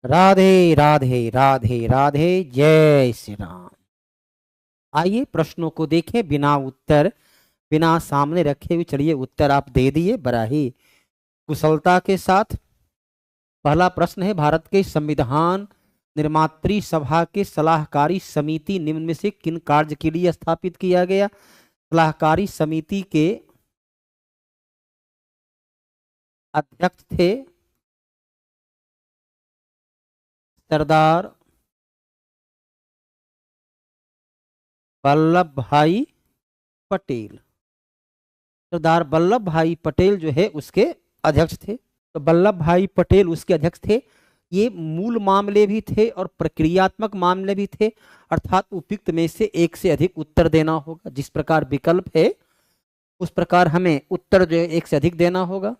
राधे राधे राधे राधे, जय श्री राम। आइए प्रश्नों को देखें, बिना उत्तर, बिना सामने रखे हुए चलिए उत्तर आप दे दिए बड़ा ही कुशलता के साथ। पहला प्रश्न है, भारत के संविधान निर्मात्री सभा के सलाहकारी समिति निम्न में से किन कार्य के लिए स्थापित किया गया? सलाहकारी समिति के अध्यक्ष थे सरदार वल्लभ भाई पटेल। सरदार वल्लभ भाई पटेल जो है उसके अध्यक्ष थे। तो वल्लभ भाई पटेल उसके अध्यक्ष थे। ये मूल मामले भी थे और प्रक्रियात्मक मामले भी थे, अर्थात उपयुक्त में से एक से अधिक उत्तर देना होगा। जिस प्रकार विकल्प है उस प्रकार हमें उत्तर जो है एक से अधिक देना होगा।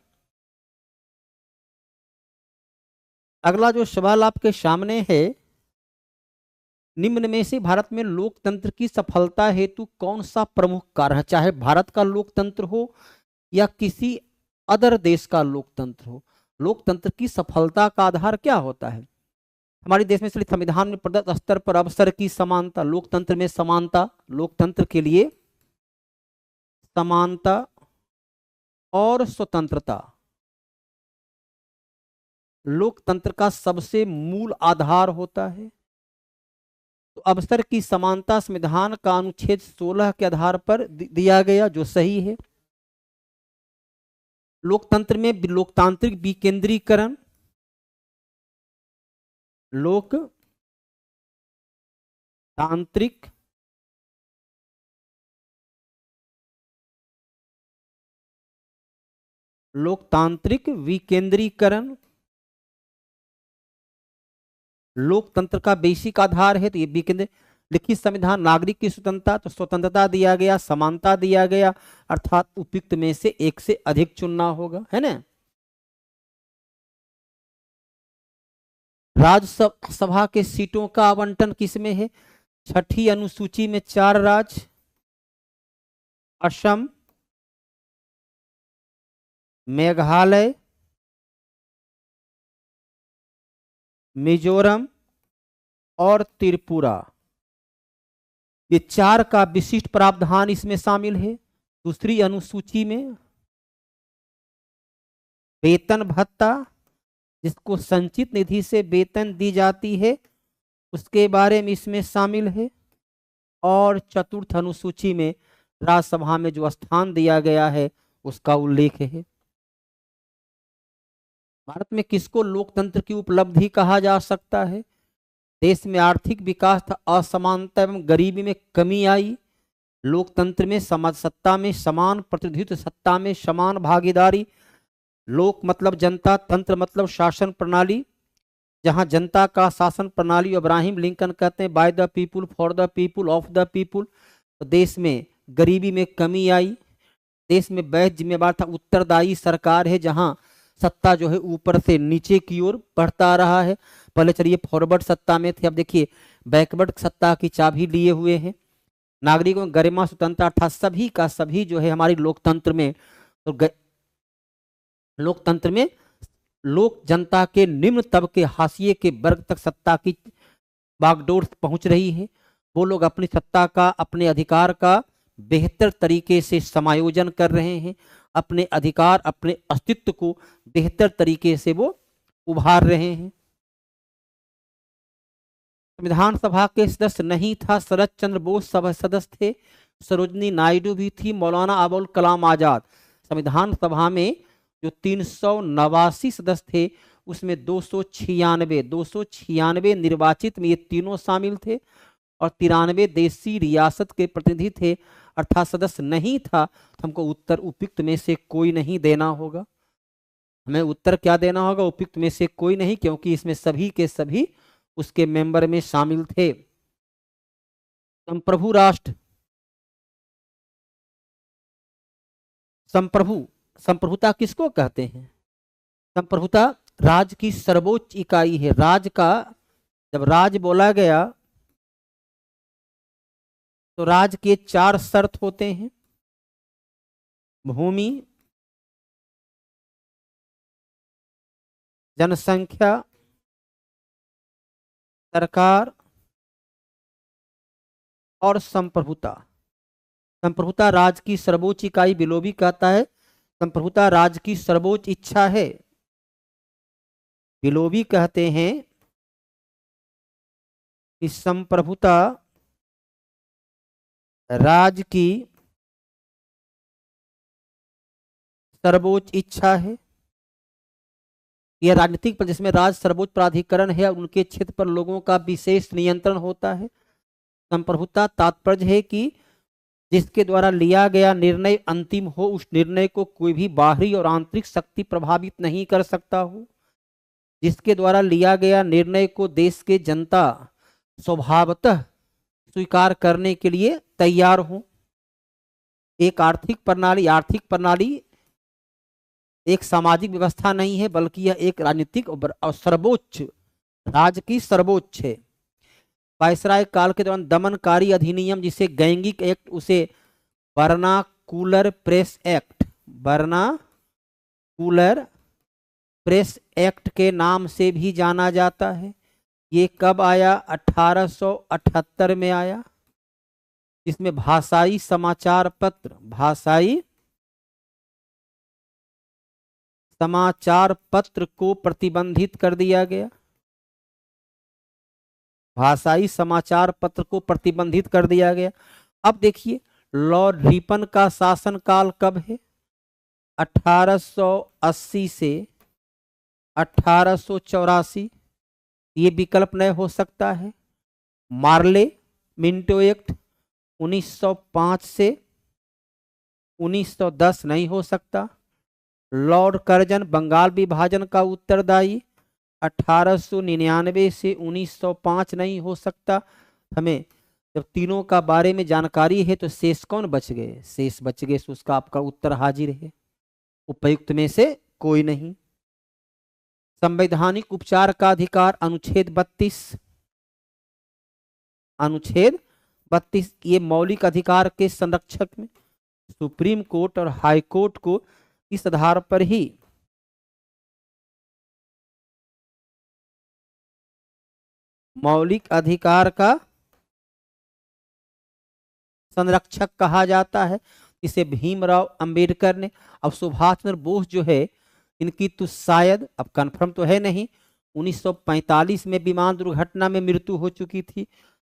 अगला जो सवाल आपके सामने है, निम्न में से भारत में लोकतंत्र की सफलता हेतु कौन सा प्रमुख कारण है? चाहे भारत का लोकतंत्र हो या किसी अदर देश का लोकतंत्र हो, लोकतंत्र की सफलता का आधार क्या होता है? हमारे देश में संविधान में प्रदत्त स्तर पर अवसर की समानता, लोकतंत्र में समानता, लोकतंत्र के लिए समानता और स्वतंत्रता लोकतंत्र का सबसे मूल आधार होता है। तो अवसर की समानता संविधान का अनुच्छेद 16 के आधार पर दिया गया, जो सही है। लोकतंत्र में लोकतांत्रिक विकेंद्रीकरण, लोकतांत्रिक विकेंद्रीकरण लोकतंत्र का बेसिक आधार है। तो ये विकेंद्र लिखित संविधान, नागरिक की स्वतंत्रता, तो स्वतंत्रता दिया गया, समानता दिया गया, अर्थात उपयुक्त में से एक से अधिक चुनना होगा, है ना। राज्यसभा के सीटों का आवंटन किसमें है? छठी अनुसूची में 4 राज्य, असम, मेघालय, मिजोरम और त्रिपुरा, ये 4 का विशिष्ट प्रावधान इसमें शामिल है। दूसरी अनुसूची में वेतन भत्ता, जिसको संचित निधि से वेतन दी जाती है, उसके बारे में इसमें शामिल है। और चतुर्थ अनुसूची में राज्यसभा में जो स्थान दिया गया है उसका उल्लेख है। भारत में किसको लोकतंत्र की उपलब्धि कहा जा सकता है? देश में आर्थिक विकास था, असमानता एवं गरीबी में कमी आई, लोकतंत्र में समाज सत्ता में समान प्रतिनिधित्व, सत्ता में समान भागीदारी, लोक मतलब जनता, तंत्र मतलब शासन प्रणाली, जहां जनता का शासन प्रणाली अब्राहम लिंकन कहते हैं bye the people, for the people, of the people. तो देश में गरीबी में कमी आई, देश में वैध जिम्मेवार था, उत्तरदायी सरकार है, जहां सत्ता जो है ऊपर से नीचे की ओर बढ़ता रहा है। पहले चलिए फॉरवर्ड सत्ता में थे, अब देखिए बैकवर्ड सत्ता की चाबी लिए हुए हैं। नागरिकों में गरिमा स्वतंत्रता, अर्थात सभी का सभी जो है हमारी लोकतंत्र में, तो लोकतंत्र में लोक जनता के निम्न तबके हाशिए के वर्ग तक सत्ता की बागडोर पहुंच रही है। वो लोग अपनी सत्ता का, अपने अधिकार का बेहतर तरीके से समायोजन कर रहे हैं, अपने अधिकार, अपने अस्तित्व को बेहतर तरीके से वो उभार रहे हैं। संविधान सभा के सदस्य नहीं था शरद चंद्र बोस सदस्य थे, सरोजनी नायडू भी थी, मौलाना अबुल कलाम आजाद। संविधान सभा में जो 389 सदस्य थे उसमें 296 निर्वाचित में ये तीनों शामिल थे और 93 देशी रियासत के प्रतिनिधि थे, अर्थात सदस्य नहीं था। तो हमको उत्तर उपयुक्त में से कोई नहीं देना होगा। हमें उत्तर क्या देना होगा? उपयुक्त में से कोई नहीं, क्योंकि इसमें सभी के सभी उसके मेंबर में शामिल थे। संप्रभु राष्ट्र, संप्रभुता किसको कहते हैं? संप्रभुता राज्य की सर्वोच्च इकाई है। राज्य का जब राज्य बोला गया तो राज्य के 4 शर्त होते हैं: भूमि, जनसंख्या, सरकार और संप्रभुता। संप्रभुता राज्य की सर्वोच्च इकाई बिलो भी कहता है, संप्रभुता राज्य की सर्वोच्च इच्छा है। बिलो भी कहते हैं कि संप्रभुता राज्य की सर्वोच्च इच्छा है। यह राजनीतिक जिसमें राज्य सर्वोच्च प्राधिकरण है, उनके क्षेत्र पर लोगों का विशेष नियंत्रण होता है। संप्रभुता तात्पर्य है कि जिसके द्वारा लिया गया निर्णय अंतिम हो, उस निर्णय को कोई भी बाहरी और आंतरिक शक्ति प्रभावित नहीं कर सकता हो। जिसके द्वारा लिया गया निर्णय को देश के जनता स्वभावतः स्वीकार करने के लिए तैयार हो। एक आर्थिक प्रणाली एक सामाजिक व्यवस्था नहीं है, बल्कि यह एक राजनीतिक और सर्वोच्च राज्य की सर्वोच्च है। वायसराय काल के दौरान दमनकारी अधिनियम, जिसे गैंगिक एक्ट, उसे वर्नाकुलर प्रेस एक्ट के नाम से भी जाना जाता है। ये कब आया? 1878 में आया। इसमें भाषाई समाचार पत्र को प्रतिबंधित कर दिया गया। भाषाई समाचार पत्र को प्रतिबंधित कर दिया गया। अब देखिए, लॉर्ड रिपन का शासनकाल कब है? 1880 से 1884। ये विकल्प नहीं हो सकता है। मार्ले मिंटो एक्ट 1905 से 1910 नहीं हो सकता। लॉर्ड कर्जन बंगाल विभाजन का उत्तरदायी 1899 से 1905 नहीं हो सकता। हमें जब तीनों का बारे में जानकारी है तो शेष कौन बच गए? शेष बच गए, तो उसका आपका उत्तर हाजिर है। उपयुक्त में से कोई नहीं। संवैधानिक उपचार का अधिकार अनुच्छेद 32 ये मौलिक अधिकार के संरक्षक में सुप्रीम कोर्ट और हाई कोर्ट को इस आधार पर ही मौलिक अधिकार का संरक्षक कहा जाता है। इसे भीमराव अंबेडकर ने, अब सुभाष चंद्र बोस जो है, इनकी तो शायद, अब कंफर्म तो है नहीं, 1945 में विमान दुर्घटना में मृत्यु हो चुकी थी।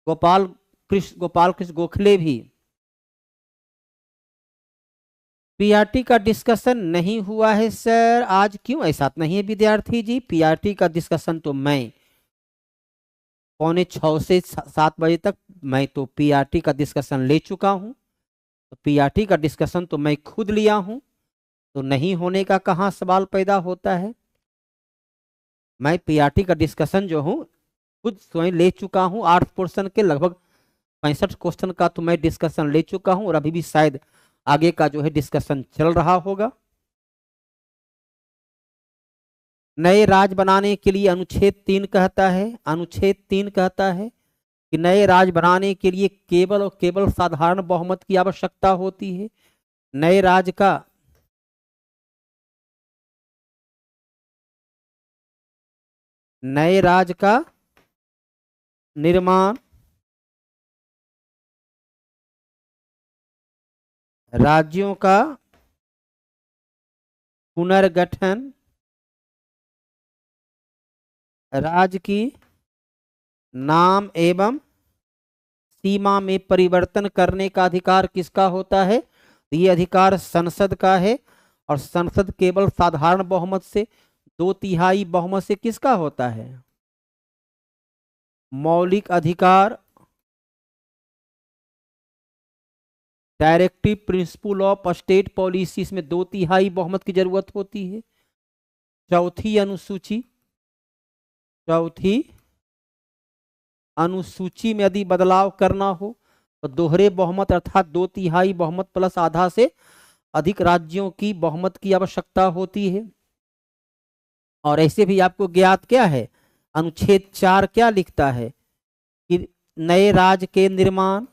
गोपाल कृष्ण गोखले भी। पीआरटी का डिस्कशन नहीं हुआ है सर आज, क्यों? ऐसा नहीं है विद्यार्थी जी, पीआरटी का डिस्कशन तो मैं 6:45 से 7 बजे तक मैं तो पीआरटी का डिस्कशन ले चुका हूं। तो पीआरटी का डिस्कशन तो मैं खुद लिया हूं, तो नहीं होने का कहां सवाल पैदा होता है। मैं पीआरटी का डिस्कशन जो हूं खुद स्वयं ले चुका हूं। 8 पोर्शन के लगभग 65 क्वेश्चन का तो मैं डिस्कशन ले चुका हूं, और अभी भी शायद आगे का जो है डिस्कशन चल रहा होगा। नए राज्य बनाने के लिए अनुच्छेद 3 कहता है कि नए राज्य बनाने के लिए केवल और केवल साधारण बहुमत की आवश्यकता होती है। नए राज्य का निर्माण राज्यों का पुनर्गठन, राज्य की नाम एवं सीमा में परिवर्तन करने का अधिकार किसका होता है? ये अधिकार संसद का है, और संसद केवल साधारण बहुमत से, 2/3 बहुमत से किसका होता है? मौलिक अधिकार, directive principle of state policy, इसमें 2/3 बहुमत की जरूरत होती है। चौथी अनुसूची में यदि बदलाव करना हो तो दोहरे बहुमत अर्थात 2/3 बहुमत प्लस आधा से अधिक राज्यों की बहुमत की आवश्यकता होती है। और ऐसे भी आपको ज्ञात क्या है, अनुच्छेद 4 क्या लिखता है कि नए राज्य के निर्माण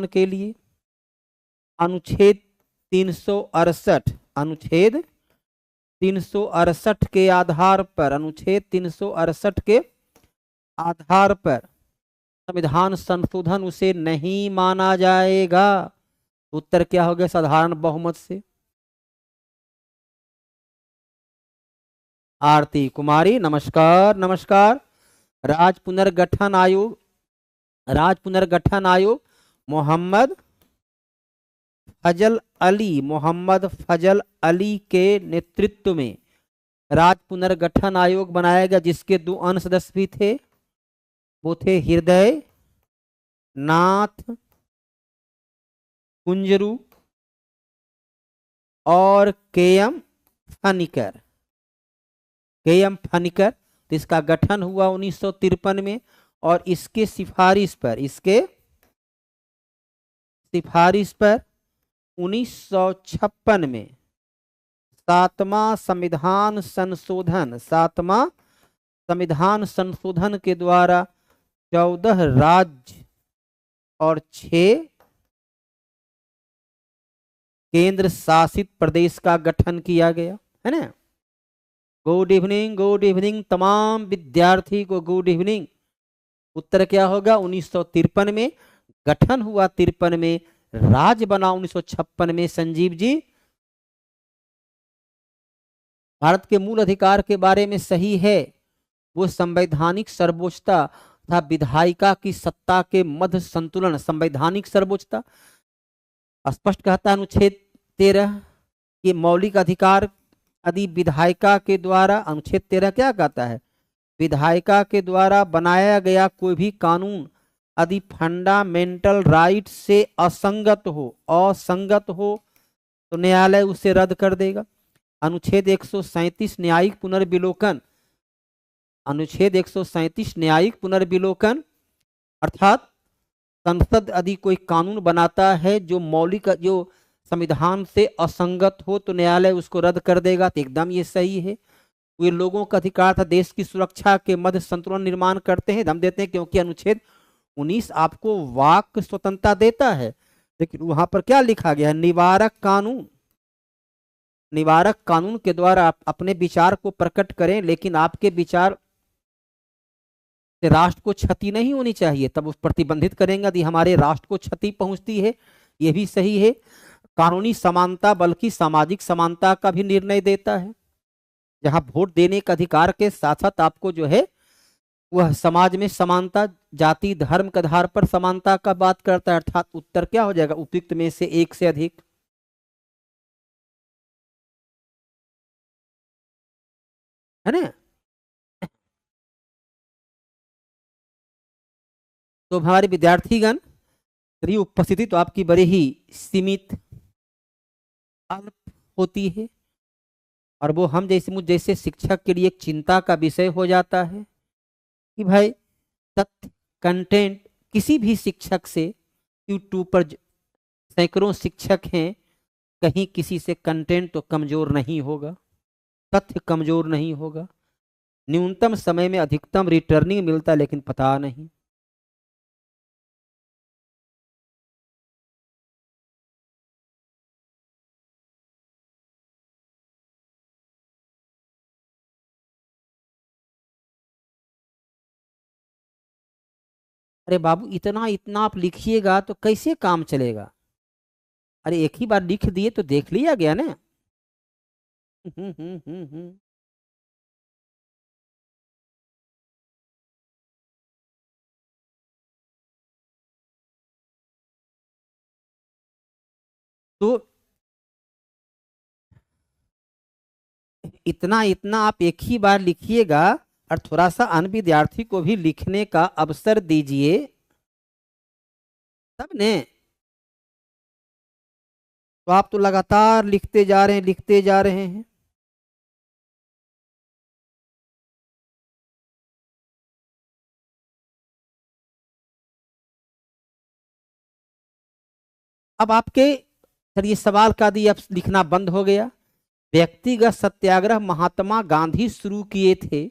के लिए अनुच्छेद 368 अनुच्छेद 368 के आधार पर, अनुच्छेद 368 के आधार पर संविधान संशोधन उसे नहीं माना जाएगा। उत्तर क्या हो गया? साधारण बहुमत से। आरती कुमारी नमस्कार। नमस्कार। राज्य पुनर्गठन आयोग, राज्य पुनर्गठन आयोग मोहम्मद फजल अली के नेतृत्व में राज्य पुनर्गठन आयोग बनाया गया, जिसके 2 अन्य सदस्य भी थे। वो थे हृदय नाथ कुंजरू और के.एम. फणिकर। तो इसका गठन हुआ 1953 में और इसके सिफारिश पर 1956 में 7वां संविधान संशोधन के द्वारा 14 राज्य और 6 केंद्र शासित प्रदेश का गठन किया गया है ना। गुड इवनिंग तमाम विद्यार्थी को गुड इवनिंग। उत्तर क्या होगा? 1953 में गठन हुआ, 53 में राज्य बना, 1956 में। संजीव जी, भारत के मूल अधिकार के बारे में सही है। वो संवैधानिक सर्वोच्चता तथा विधायिका की सत्ता के मध्य संतुलन, संवैधानिक सर्वोच्चता स्पष्ट कहता है अनुच्छेद 13 के मौलिक अधिकार यदि विधायिका के द्वारा, अनुच्छेद 13 क्या कहता है? विधायिका के द्वारा बनाया गया कोई भी कानून यदि फंडामेंटल राइट से असंगत हो तो न्यायालय उसे रद्द कर देगा। अनुच्छेद 137 न्यायिक पुनर्विलोकन, अनुच्छेद 137 न्यायिक पुनर्विलोकन अर्थात संसद यदि कोई कानून बनाता है जो संविधान से असंगत हो तो न्यायालय उसको रद्द कर देगा। तो एकदम ये सही है। वे लोगों का अधिकार था देश की सुरक्षा के मध्य संतुलन निर्माण करते हैं, हम देते हैं, क्योंकि अनुच्छेद 19 आपको वाक स्वतंत्रता देता है। लेकिन वहां पर क्या लिखा गया है? निवारक कानून के द्वारा आप अपने विचार को प्रकट करें, लेकिन आपके विचार से राष्ट्र को क्षति नहीं होनी चाहिए, तब उस प्रतिबंधित करेंगे यदि हमारे राष्ट्र को क्षति पहुंचती है। यह भी सही है। कानूनी समानता बल्कि सामाजिक समानता का भी निर्णय देता है, जहां वोट देने का अधिकार के साथ साथ आपको जो है वह समाज में समानता, जाति धर्म के आधार पर समानता का बात करता है। अर्थात उत्तर क्या हो जाएगा? उपयुक्त में से एक से अधिक। है ना? तो हमारे विद्यार्थीगण की उपस्थिति तो आपकी बड़ी ही सीमित अल्प होती है, और वो मुझ जैसे शिक्षक के लिए एक चिंता का विषय हो जाता है कि भाई तथ्य कंटेंट किसी भी शिक्षक से, यूट्यूब पर सैकड़ों शिक्षक हैं, कहीं किसी से कंटेंट तो कमजोर नहीं होगा, तथ्य कमजोर नहीं होगा। न्यूनतम समय में अधिकतम रिटर्निंग मिलता, लेकिन पता नहीं। अरे बाबू, इतना इतना आप लिखिएगा तो कैसे काम चलेगा? अरे एक ही बार लिख दिए तो देख लिया गया ना। तो इतना इतना आप एक ही बार लिखिएगा, और थोड़ा सा अन्य विद्यार्थी को भी लिखने का अवसर दीजिए, तब ने। तो आप तो लगातार लिखते जा रहे हैं। अब आपके सर ये सवाल का दी, अब लिखना बंद हो गया। व्यक्तिगत सत्याग्रह महात्मा गांधी शुरू किए थे।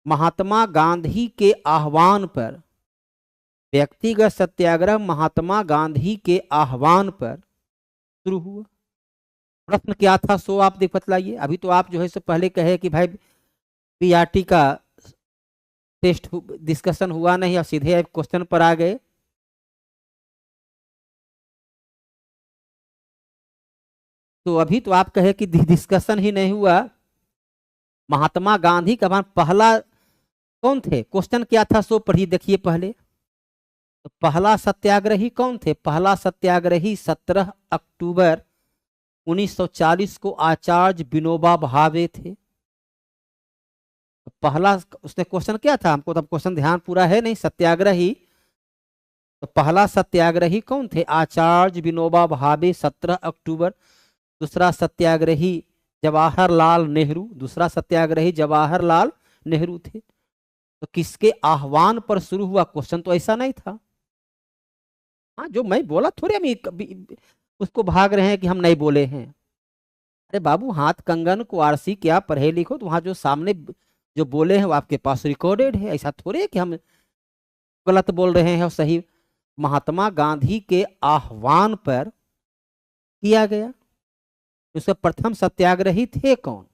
महात्मा गांधी के आह्वान पर, व्यक्तिगत सत्याग्रह महात्मा गांधी के आह्वान पर शुरू हुआ। प्रश्न क्या था सो आप देख बतलाइए। अभी तो आप जो है सो पहले कहे कि भाई पीआरटी का टेस्ट डिस्कशन हुआ नहीं और सीधे क्वेश्चन पर आ गए। तो अभी तो आप कहे कि डिस्कशन ही नहीं हुआ। महात्मा गांधी का पहला कौन थे, क्वेश्चन क्या था सो पढ़िए देखिए पहले। तो पहला सत्याग्रही कौन थे? पहला सत्याग्रही 17 अक्टूबर 1940 को आचार्य विनोबा भावे थे। तो पहला उसने क्वेश्चन क्या था, हमको तब क्वेश्चन ध्यान पूरा है नहीं। सत्याग्रही, तो पहला सत्याग्रही कौन थे? आचार्य विनोबा भावे 17 अक्टूबर। दूसरा सत्याग्रही जवाहरलाल नेहरू, दूसरा सत्याग्रही जवाहरलाल नेहरू थे। तो किसके आह्वान पर शुरू हुआ? क्वेश्चन तो ऐसा नहीं था। हाँ, जो मैं बोला थोड़े हम उसको भाग रहे हैं कि हम नहीं बोले हैं। अरे बाबू, हाथ कंगन को आरसी क्या पढ़े लिखो, तो वहां जो सामने जो बोले हैं वो आपके पास रिकॉर्डेड है। ऐसा थोड़े है कि हम गलत बोल रहे हैं और सही। महात्मा गांधी के आह्वान पर किया गया। उसके प्रथम सत्याग्रही थे कौन?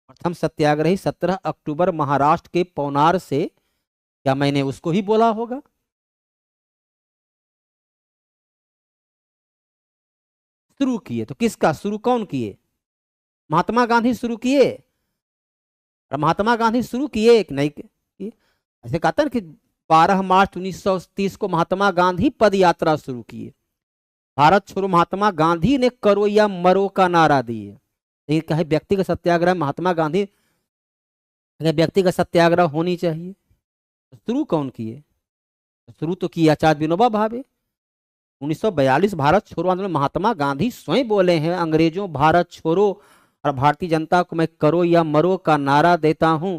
प्रथम सत्याग्रही 17 अक्टूबर महाराष्ट्र के पौनार से, क्या मैंने उसको ही बोला होगा? शुरू किए तो किसका शुरू कौन किए? महात्मा गांधी शुरू किए। और महात्मा गांधी शुरू किए एक नहीं किए। ऐसे कहता है कि 12 मार्च 1930 को महात्मा गांधी पद यात्रा शुरू किए। भारत छोड़ो महात्मा गांधी ने करो या मरो का नारा दिए। लेकिन कहे व्यक्तिगत सत्याग्रह, महात्मा गांधी व्यक्तिगत सत्याग्रह होनी चाहिए। तो शुरू कौन किए? शुरू तो किया आचार्य विनोबा भावे। 1942 भारत छोड़ो आंदोलन महात्मा गांधी स्वयं बोले हैं, अंग्रेजों भारत छोड़ो और भारतीय जनता को मैं करो या मरो का नारा देता हूं।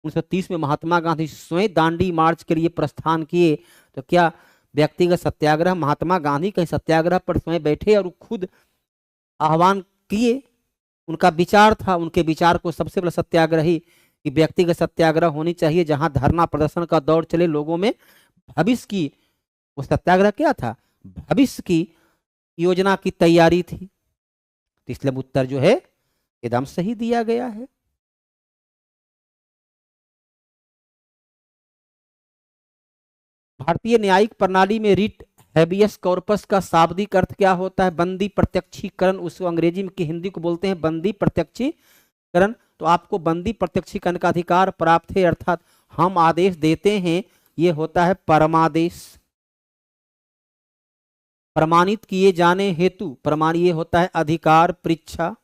1930 में महात्मा गांधी स्वयं दांडी मार्च के लिए प्रस्थान किए। तो क्या व्यक्तिगत सत्याग्रह? महात्मा गांधी कहीं सत्याग्रह पर स्वयं बैठे और खुद आह्वान किए? उनका विचार था, उनके विचार को सबसे बड़ा सत्याग्रही कि व्यक्तिगत सत्याग्रह होनी चाहिए, जहां धरना प्रदर्शन का दौर चले, लोगों में भविष्य की, वो सत्याग्रह क्या था? भविष्य की योजना की तैयारी थी। तो इसलिए उत्तर जो है एकदम सही दिया गया है। भारतीय न्यायिक प्रणाली में रिट हैबियस कॉर्पस का शाब्दिक अर्थ क्या होता है? बंदी प्रत्यक्षीकरण। उसको अंग्रेजी में की हिंदी को बोलते हैं बंदी प्रत्यक्षीकरण। तो आपको बंदी प्रत्यक्षीकरण का अधिकार प्राप्त है, अर्थात हम आदेश देते हैं, ये होता है परमादेश। प्रमाणित किए जाने हेतु, प्रमाण ये होता है अधिकार परीक्षा।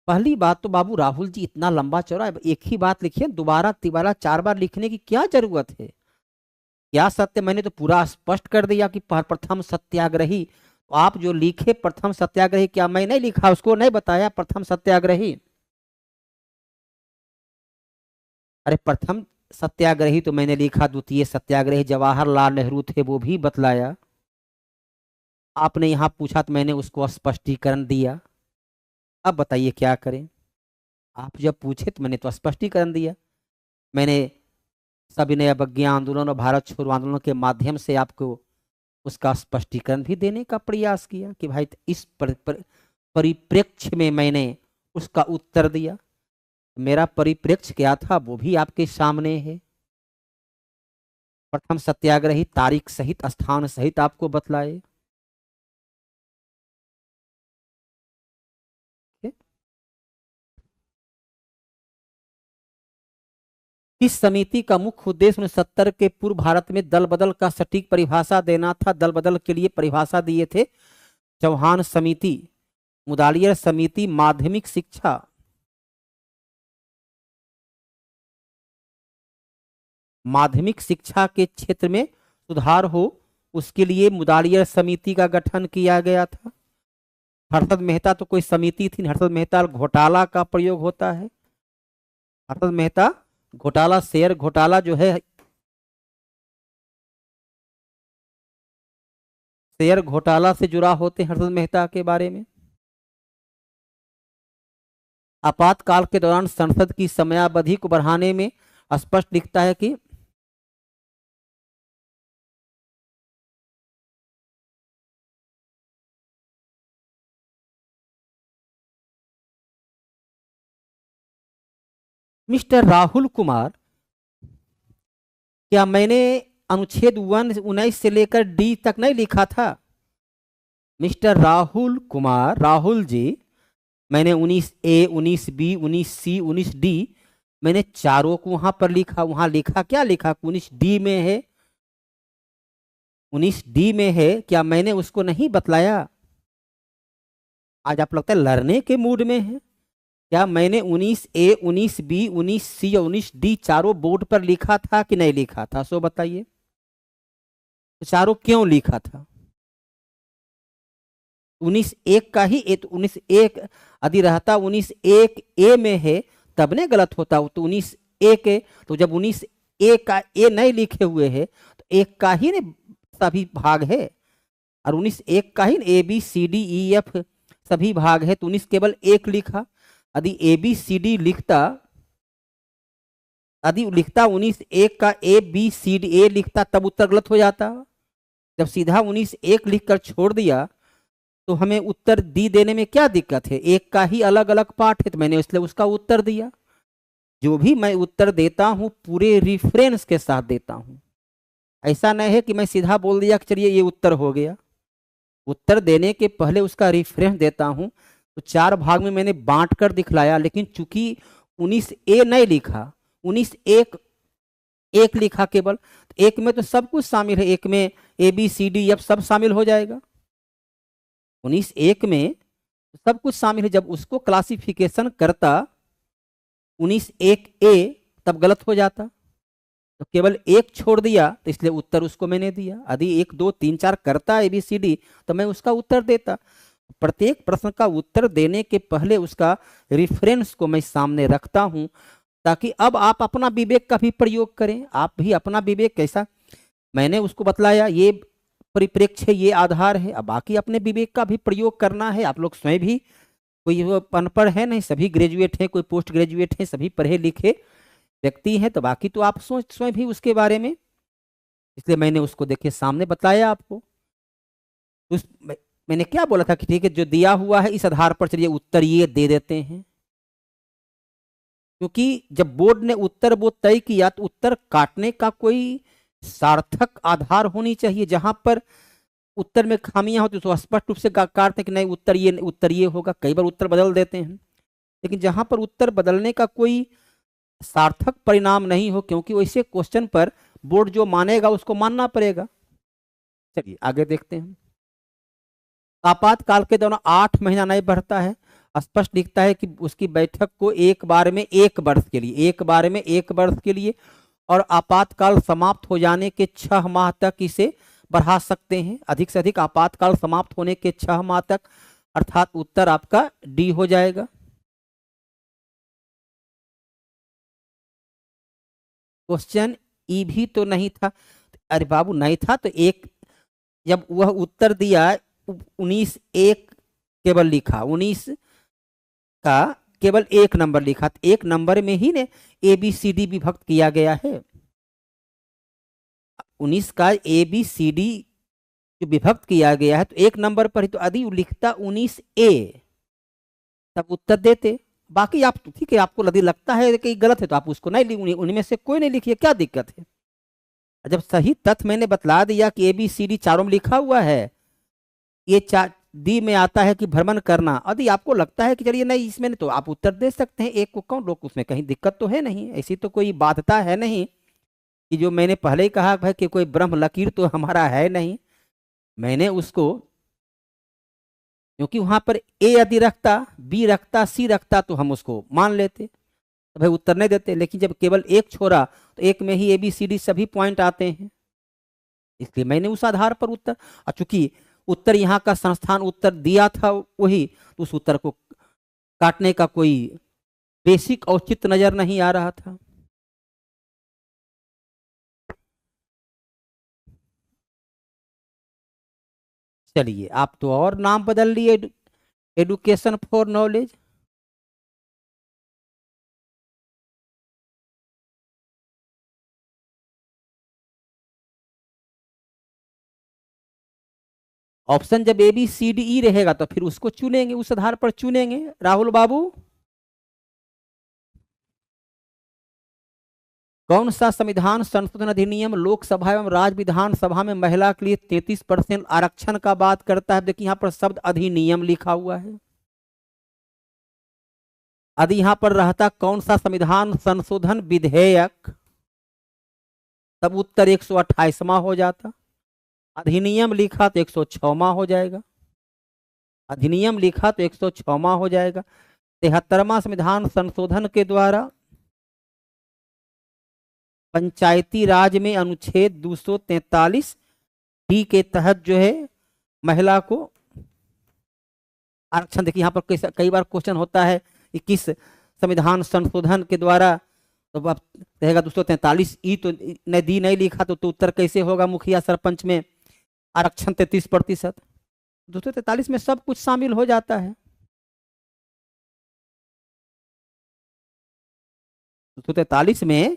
पहली बात तो बाबू राहुल जी, इतना लंबा चौड़ा एक ही बात लिखिए, दोबारा तिबारा 4 बार लिखने की क्या जरूरत है? क्या सत्य? मैंने तो पूरा स्पष्ट कर दिया कि प्रथम सत्याग्रही। तो आप जो लिखे प्रथम सत्याग्रही, क्या मैं नहीं लिखा? उसको नहीं बताया प्रथम सत्याग्रही? अरे प्रथम सत्याग्रही तो मैंने लिखा, द्वितीय सत्याग्रही जवाहरलाल नेहरू थे, वो भी बतलाया। आपने यहां पूछा तो मैंने उसको स्पष्टीकरण दिया। अब बताइए क्या करें? आप जब पूछे तो मैंने तो स्पष्टीकरण दिया। मैंने सविनय अवज्ञा आंदोलन और भारत छोड़ो आंदोलन के माध्यम से आपको उसका स्पष्टीकरण भी देने का प्रयास किया कि भाई इस परिप्रेक्ष्य में मैंने उसका उत्तर दिया। मेरा परिप्रेक्ष्य क्या था वो भी आपके सामने है। प्रथम सत्याग्रही तारीख सहित स्थान सहित आपको बतलाए। इस समिति का मुख्य उद्देश्य 1970 के पूर्व भारत में दल बदल का सटीक परिभाषा देना था। दल बदल के लिए परिभाषा दिए थे चौहान समिति, मुदालियर समिति। माध्यमिक शिक्षा, माध्यमिक शिक्षा के क्षेत्र में सुधार हो, उसके लिए मुदालियर समिति का गठन किया गया था। हर्षद मेहता तो कोई समिति थी, हर्षद मेहता घोटाला का प्रयोग होता है। हर्षद मेहता घोटाला, शेयर घोटाला जो है, शेयर घोटाला से जुड़ा होते हैं हर्षद मेहता के बारे में। आपातकाल के दौरान संसद की समयावधि को बढ़ाने में स्पष्ट दिखता है कि मिस्टर राहुल कुमार, क्या मैंने अनुच्छेद 119 से लेकर डी तक नहीं लिखा था? मिस्टर राहुल कुमार, राहुल जी, मैंने 19A, 19B, 19C, 19D, मैंने चारों को वहां पर लिखा। वहां लिखा क्या लिखा? 19D में है, 19D में है। क्या मैंने उसको नहीं बतलाया? आज आप लगता है लड़ने के मूड में है। क्या मैंने 19A, 19B, 19C और 19D चारों बोर्ड पर लिखा था कि नहीं लिखा था? सो बताइए, तो चारों क्यों लिखा था? 19(1) का ही 19(1) यदि रहता 19(1)A में है तब ने गलत होता। तो 19(1) है, तो जब 19(A) का ए नहीं लिखे हुए है तो 1 का ही ने सभी भाग है, और 19(1) का ही ABCDEF सभी भाग है, तो 19 केवल 1 लिखा। यदि ABCD लिखता, यदि लिखता 19(1) का ABCDA लिखता तब उत्तर गलत हो जाता। जब सीधा 19(1) लिखकर छोड़ दिया तो हमें उत्तर दी देने में क्या दिक्कत है? एक का ही अलग अलग पार्ट है, तो मैंने इसलिए उसका उत्तर दिया। जो भी मैं उत्तर देता हूं पूरे रिफरेंस के साथ देता हूं। ऐसा नहीं है कि मैं सीधा बोल दिया कि चलिए ये उत्तर हो गया। उत्तर देने के पहले उसका रिफरेंस देता हूं। तो 4 भाग में मैंने बांट कर दिखलाया, लेकिन चूंकि 19A नहीं लिखा, 19(1) 1 लिखा केवल, तो 1 में तो सब कुछ शामिल है। 1 में ABCDF सब शामिल हो जाएगा। 19(1) में सब कुछ शामिल है। जब उसको क्लासिफिकेशन करता 19(1)A तब गलत हो जाता, तो केवल 1 छोड़ दिया, तो इसलिए उत्तर उसको मैंने दिया। यदि 1, 2, 3, 4 करता ABCD तो मैं उसका उत्तर देता। प्रत्येक प्रश्न का उत्तर देने के पहले उसका रिफरेंस को मैं सामने रखता हूं, ताकि अब आप अपना विवेक का भी प्रयोग करें। आप भी अपना विवेक कैसा, मैंने उसको बतलाया ये परिप्रेक्ष्य, ये आधार है। अब बाकी अपने विवेक का भी प्रयोग करना है। आप लोग स्वयं भी कोई अनपढ़ है नहीं, सभी ग्रेजुएट हैं, कोई पोस्ट ग्रेजुएट हैं, सभी पढ़े लिखे व्यक्ति हैं। तो बाकी तो आप सोच स्वयं भी उसके बारे में, इसलिए मैंने उसको देखिए सामने बताया आपको। उस मैंने क्या बोला था कि ठीक है जो दिया हुआ है इस आधार पर चलिए उत्तर ये दे देते हैं। क्योंकि जब बोर्ड ने उत्तर वो तय किया तो उत्तर काटने का कोई सार्थक आधार होनी चाहिए। जहां पर उत्तर में खामियां होती तो स्पष्ट रूप से काटते कि नहीं उत्तर ये होगा। कई बार उत्तर बदल देते हैं, लेकिन जहां पर उत्तर बदलने का कोई सार्थक परिणाम नहीं हो, क्योंकि वैसे क्वेश्चन पर बोर्ड जो मानेगा उसको मानना पड़ेगा। चलिए आगे देखते हैं। आपातकाल के दौरान 8 महीना नहीं बढ़ता है। स्पष्ट दिखता है कि उसकी बैठक को एक बार में 1 वर्ष के लिए, एक बार में 1 वर्ष के लिए, और आपातकाल समाप्त हो जाने के 6 माह तक इसे बढ़ा सकते हैं। अधिक से अधिक आपातकाल समाप्त होने के 6 माह तक, अर्थात उत्तर आपका डी हो जाएगा। क्वेश्चन ई भी तो नहीं था। अरे बाबू नहीं था तो एक, जब वह उत्तर दिया 19(1) केवल लिखा, 19 का केवल 1 नंबर लिखा, तो 1 नंबर में ही ने ABCD विभक्त किया गया है। 19 का ABCD जो विभक्त किया गया है तो 1 नंबर पर ही, तो यदि लिखता 19A तब उत्तर देते। बाकी आप ठीक है, आपको यदि लगता है कि गलत है तो आप उसको नहीं, उनमें से कोई नहीं लिखिए, क्या दिक्कत है। जब सही तथ्य मैंने बतला दिया कि ABCD चारों में लिखा हुआ है, ये डी में आता है कि भ्रमण करना, यदि आपको लगता है कि चलिए नहीं इसमें नहीं, तो आप उत्तर दे सकते हैं। 1 को कौन रोक, उसमें कहीं दिक्कत तो है नहीं, ऐसी तो कोई बाध्यता है नहीं कि जो मैंने पहले ही कहा भाई कि कोई ब्रह्म लकीर तो हमारा है नहीं। मैंने उसको, क्योंकि वहां पर ए यदि रखता, बी रखता, सी रखता तो हम उसको मान लेते, तो भाई उत्तर नहीं देते। लेकिन जब केवल 1 छोड़ा तो 1 में ही ABCD सभी पॉइंट आते हैं, इसलिए मैंने उस आधार पर उत्तर, और चूंकि उत्तर यहाँ का संस्थान उत्तर दिया था वही, तो उस उत्तर को काटने का कोई बेसिक औचित्य नजर नहीं आ रहा था। चलिए, आप तो और नाम बदल लिए, एडुकेशन फॉर नॉलेज। ऑप्शन जब ABCDE रहेगा तो फिर उसको चुनेंगे, उस आधार पर चुनेंगे राहुल बाबू। कौन सा संविधान संशोधन अधिनियम लोकसभा एवं राज्य विधानसभा में महिला के लिए 33% आरक्षण का बात करता है? देखिए यहाँ पर शब्द अधिनियम लिखा हुआ है। यदि यहाँ पर रहता कौन सा संविधान संशोधन विधेयक, तब उत्तर 128वां हो जाता। अधिनियम लिखा तो 106वां हो जाएगा। अधिनियम लिखा तो 106वां हो जाएगा। 73वां संविधान संशोधन के द्वारा पंचायती राज में अनुच्छेद 243 के तहत जो है महिला को आरक्षण। देखिए यहाँ पर कई बार क्वेश्चन होता है कि किस संविधान संशोधन के द्वारा, तो अब रहेगा 243E, तो नदी नहीं लिखा तो उत्तर कैसे होगा? मुखिया सरपंच में आरक्षण 33%। 243 में सब कुछ शामिल हो जाता है। 243 में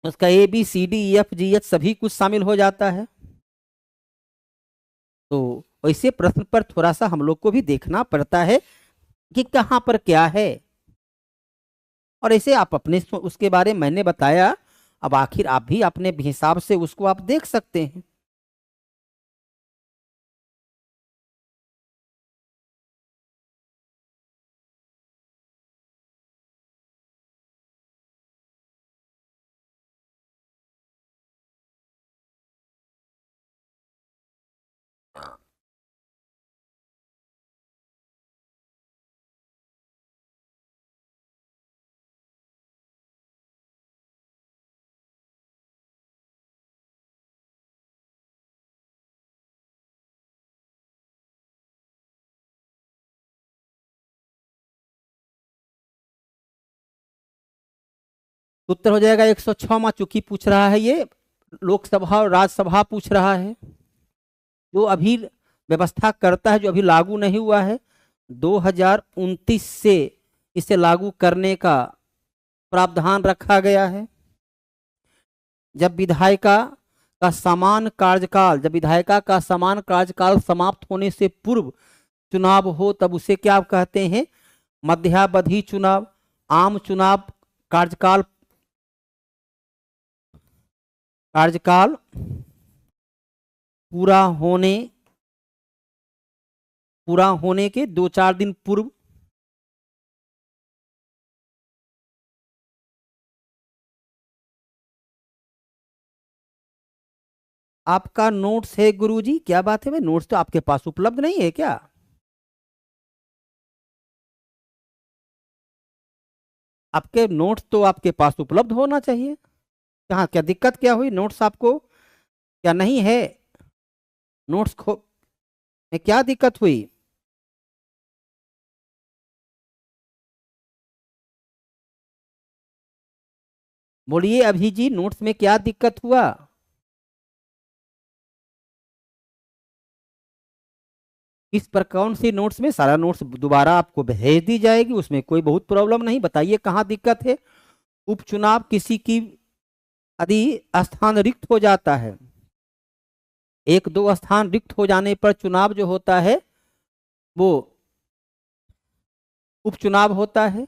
उसका ABCDEFGH सभी कुछ शामिल हो जाता है। तो वैसे प्रश्न पर थोड़ा सा हम लोग को भी देखना पड़ता है कि कहां पर क्या है, और ऐसे आप अपने उसके बारे में मैंने बताया, अब आखिर आप भी अपने हिसाब से उसको आप देख सकते हैं। उत्तर हो जाएगा 106वां। चूंकि पूछ रहा है ये लोकसभा और राज्यसभा पूछ रहा है, जो अभी व्यवस्था करता है, जो अभी लागू नहीं हुआ है। 2029 से इसे लागू करने का प्रावधान रखा गया है। जब विधायिका का समान कार्यकाल, जब विधायिका का समान कार्यकाल समाप्त होने से पूर्व चुनाव हो, तब उसे क्या कहते हैं? मध्यावधि चुनाव। आम चुनाव कार्यकाल पूरा होने के 2-4 दिन पूर्व। आपका नोट्स है गुरुजी? क्या बात है भाई, नोट्स तो आपके पास उपलब्ध नहीं है क्या? आपके नोट्स तो आपके पास उपलब्ध होना चाहिए। कहाँ, क्या दिक्कत क्या हुई? नोट्स आपको क्या नहीं है? नोट्स में क्या दिक्कत हुई? बोलिए अभी जी, नोट्स में क्या दिक्कत हुआ? इस पर कौन सी नोट्स में? सारा नोट्स दोबारा आपको भेज दी जाएगी, उसमें कोई बहुत प्रॉब्लम नहीं। बताइए कहाँ दिक्कत है? उपचुनाव किसी की यदि स्थान रिक्त हो जाता है, 1-2 स्थान रिक्त हो जाने पर चुनाव जो होता है वो उपचुनाव होता है।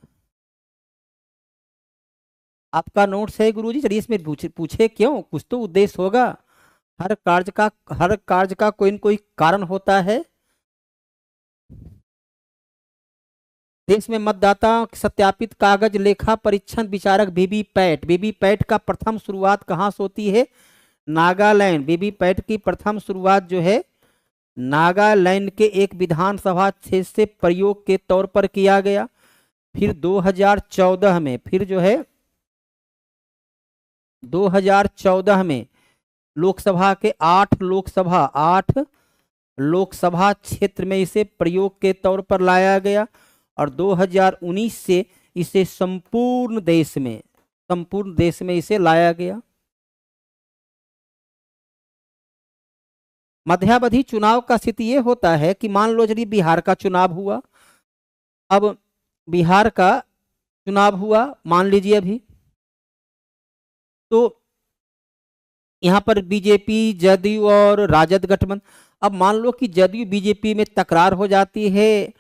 आपका नोट्स है गुरुजी? चलिए इसमें पूछे क्यों, कुछ तो उद्देश्य होगा। हर कार्य का कोई न कोई कारण होता है। देश में मतदाता सत्यापित कागज लेखा परीक्षण विचारक वीवीपैट का प्रथम शुरुआत कहाँ से होती है? नागालैंड। वीवीपैट की प्रथम शुरुआत जो है नागालैंड के एक विधानसभा क्षेत्र से प्रयोग के तौर पर किया गया। फिर 2014 में, फिर जो है 2014 में लोकसभा के 8 लोकसभा क्षेत्र में इसे प्रयोग के तौर पर लाया गया, और 2019 से इसे संपूर्ण देश में, संपूर्ण देश में इसे लाया गया। मध्यावधि चुनाव का स्थिति ये होता है कि मान लो यदि बिहार का चुनाव हुआ, अब बिहार का चुनाव हुआ मान लीजिए अभी, तो यहाँ पर बीजेपी, जदयू और राजद गठबंधन, अब मान लो कि जदयू बीजेपी में तकरार हो जाती है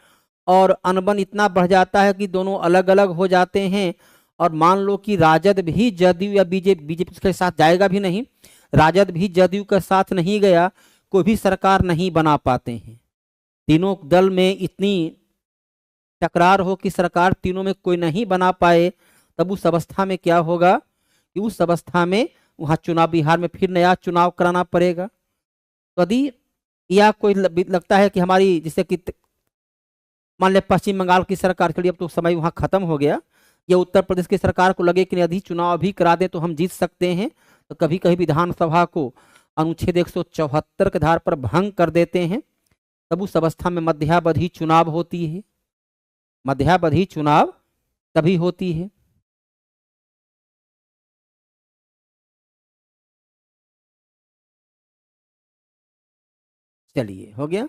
और अनबन इतना बढ़ जाता है कि दोनों अलग अलग हो जाते हैं, और मान लो कि राजद भी जदयू या बीजेपी के साथ जाएगा भी नहीं, राजद भी जदयू के साथ नहीं गया, कोई भी सरकार नहीं बना पाते हैं। तीनों दल में इतनी टकरार हो कि सरकार तीनों में कोई नहीं बना पाए, तब उस अवस्था में क्या होगा कि उस अवस्था में वहां चुनाव, बिहार में फिर नया चुनाव कराना पड़ेगा। तो यदि या कोई लगता है कि हमारी, जैसे कि मान लें पश्चिम बंगाल की सरकार के लिए अब तो समय वहां खत्म हो गया, या उत्तर प्रदेश की सरकार को लगे कि यदि चुनाव अभी करा दें तो हम जीत सकते हैं, तो कभी कभी विधानसभा को अनुच्छेद 174 के आधार पर भंग कर देते हैं, तब उस अवस्था में मध्यावधि चुनाव होती है। मध्यावधि चुनाव तभी होती है। चलिए, हो गया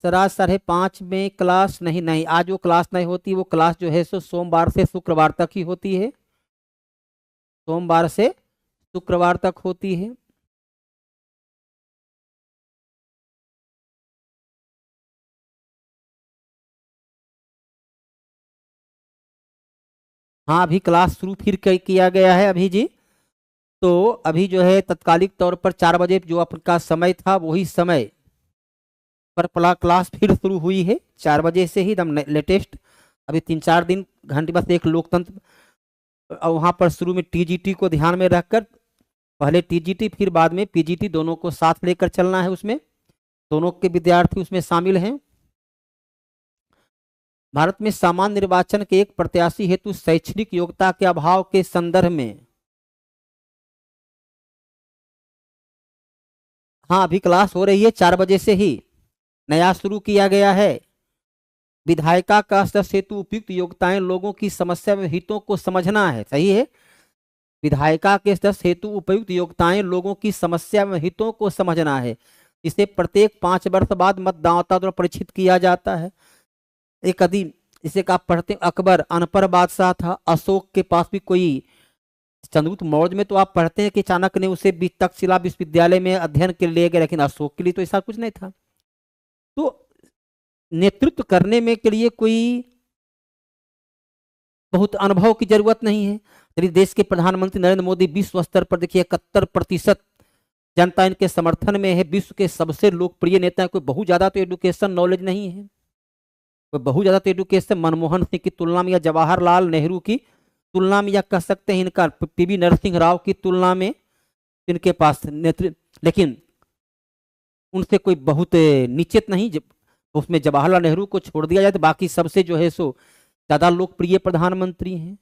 सर। आज 5:30 में क्लास नहीं, आज वो क्लास नहीं होती, वो क्लास जो है सो सोमवार से शुक्रवार तक ही होती है, सोमवार से शुक्रवार तक होती है। हाँ, अभी क्लास शुरू फिर किया गया है अभी जी। तो अभी जो है तत्कालिक तौर पर 4 बजे जो आपका समय था वही समय पर क्लास फिर शुरू हुई है, 4 बजे से ही एकदम लेटेस्ट। अभी 3-4 दिन घंटे बस एक लोकतंत्र, वहाँ पर शुरू में टीजीटी को ध्यान में रखकर, पहले टीजीटी फिर बाद में पीजीटी, दोनों को साथ लेकर चलना है, उसमें दोनों के विद्यार्थी उसमें शामिल हैं। भारत में सामान्य निर्वाचन के एक प्रत्याशी हेतु शैक्षणिक योग्यता के अभाव के संदर्भ में, हाँ अभी क्लास हो रही है 4 बजे से ही, नया शुरू किया गया है। विधायिका का स्तर हेतु उपयुक्त योग्यताएं लोगों की समस्या व हितों को समझना है, सही है। विधायिका के स्तर हेतु उपयुक्त योग्यताएं लोगों की समस्या व हितों को समझना है। इसे प्रत्येक 5 वर्ष बाद मतदाता द्वारा परीक्षित किया जाता है। एक यदि इसे आप पढ़ते, अकबर अनपढ़ बादशाह था, अशोक के पास भी कोई, चंद्रगुप्त मौर्य में तो आप पढ़ते हैं कि चाणक्य ने उसे तक्षशिला विश्वविद्यालय में अध्ययन के लिए ले गए, लेकिन अशोक के लिए तो ऐसा कुछ नहीं था। तो नेतृत्व करने में के लिए कोई बहुत अनुभव की जरूरत नहीं है। यदि देश के प्रधानमंत्री नरेंद्र मोदी विश्व स्तर पर देखिए 71% जनता इनके समर्थन में है, विश्व के सबसे लोकप्रिय नेता है। कोई बहुत ज्यादा तो एडुकेशन नॉलेज नहीं है, कोई बहुत ज्यादा तो एडुकेशन मनमोहन सिंह की तुलना में या जवाहरलाल नेहरू की तुलना में, या कह सकते हैं इनका पीवी नरसिंह राव की तुलना में इनके पास नेतृत्व, लेकिन उनसे कोई बहुत नीचे नहीं। उसमें जवाहरलाल नेहरू को छोड़ दिया जाए तो बाकी सबसे जो है सो ज्यादा लोकप्रिय प्रधानमंत्री हैं,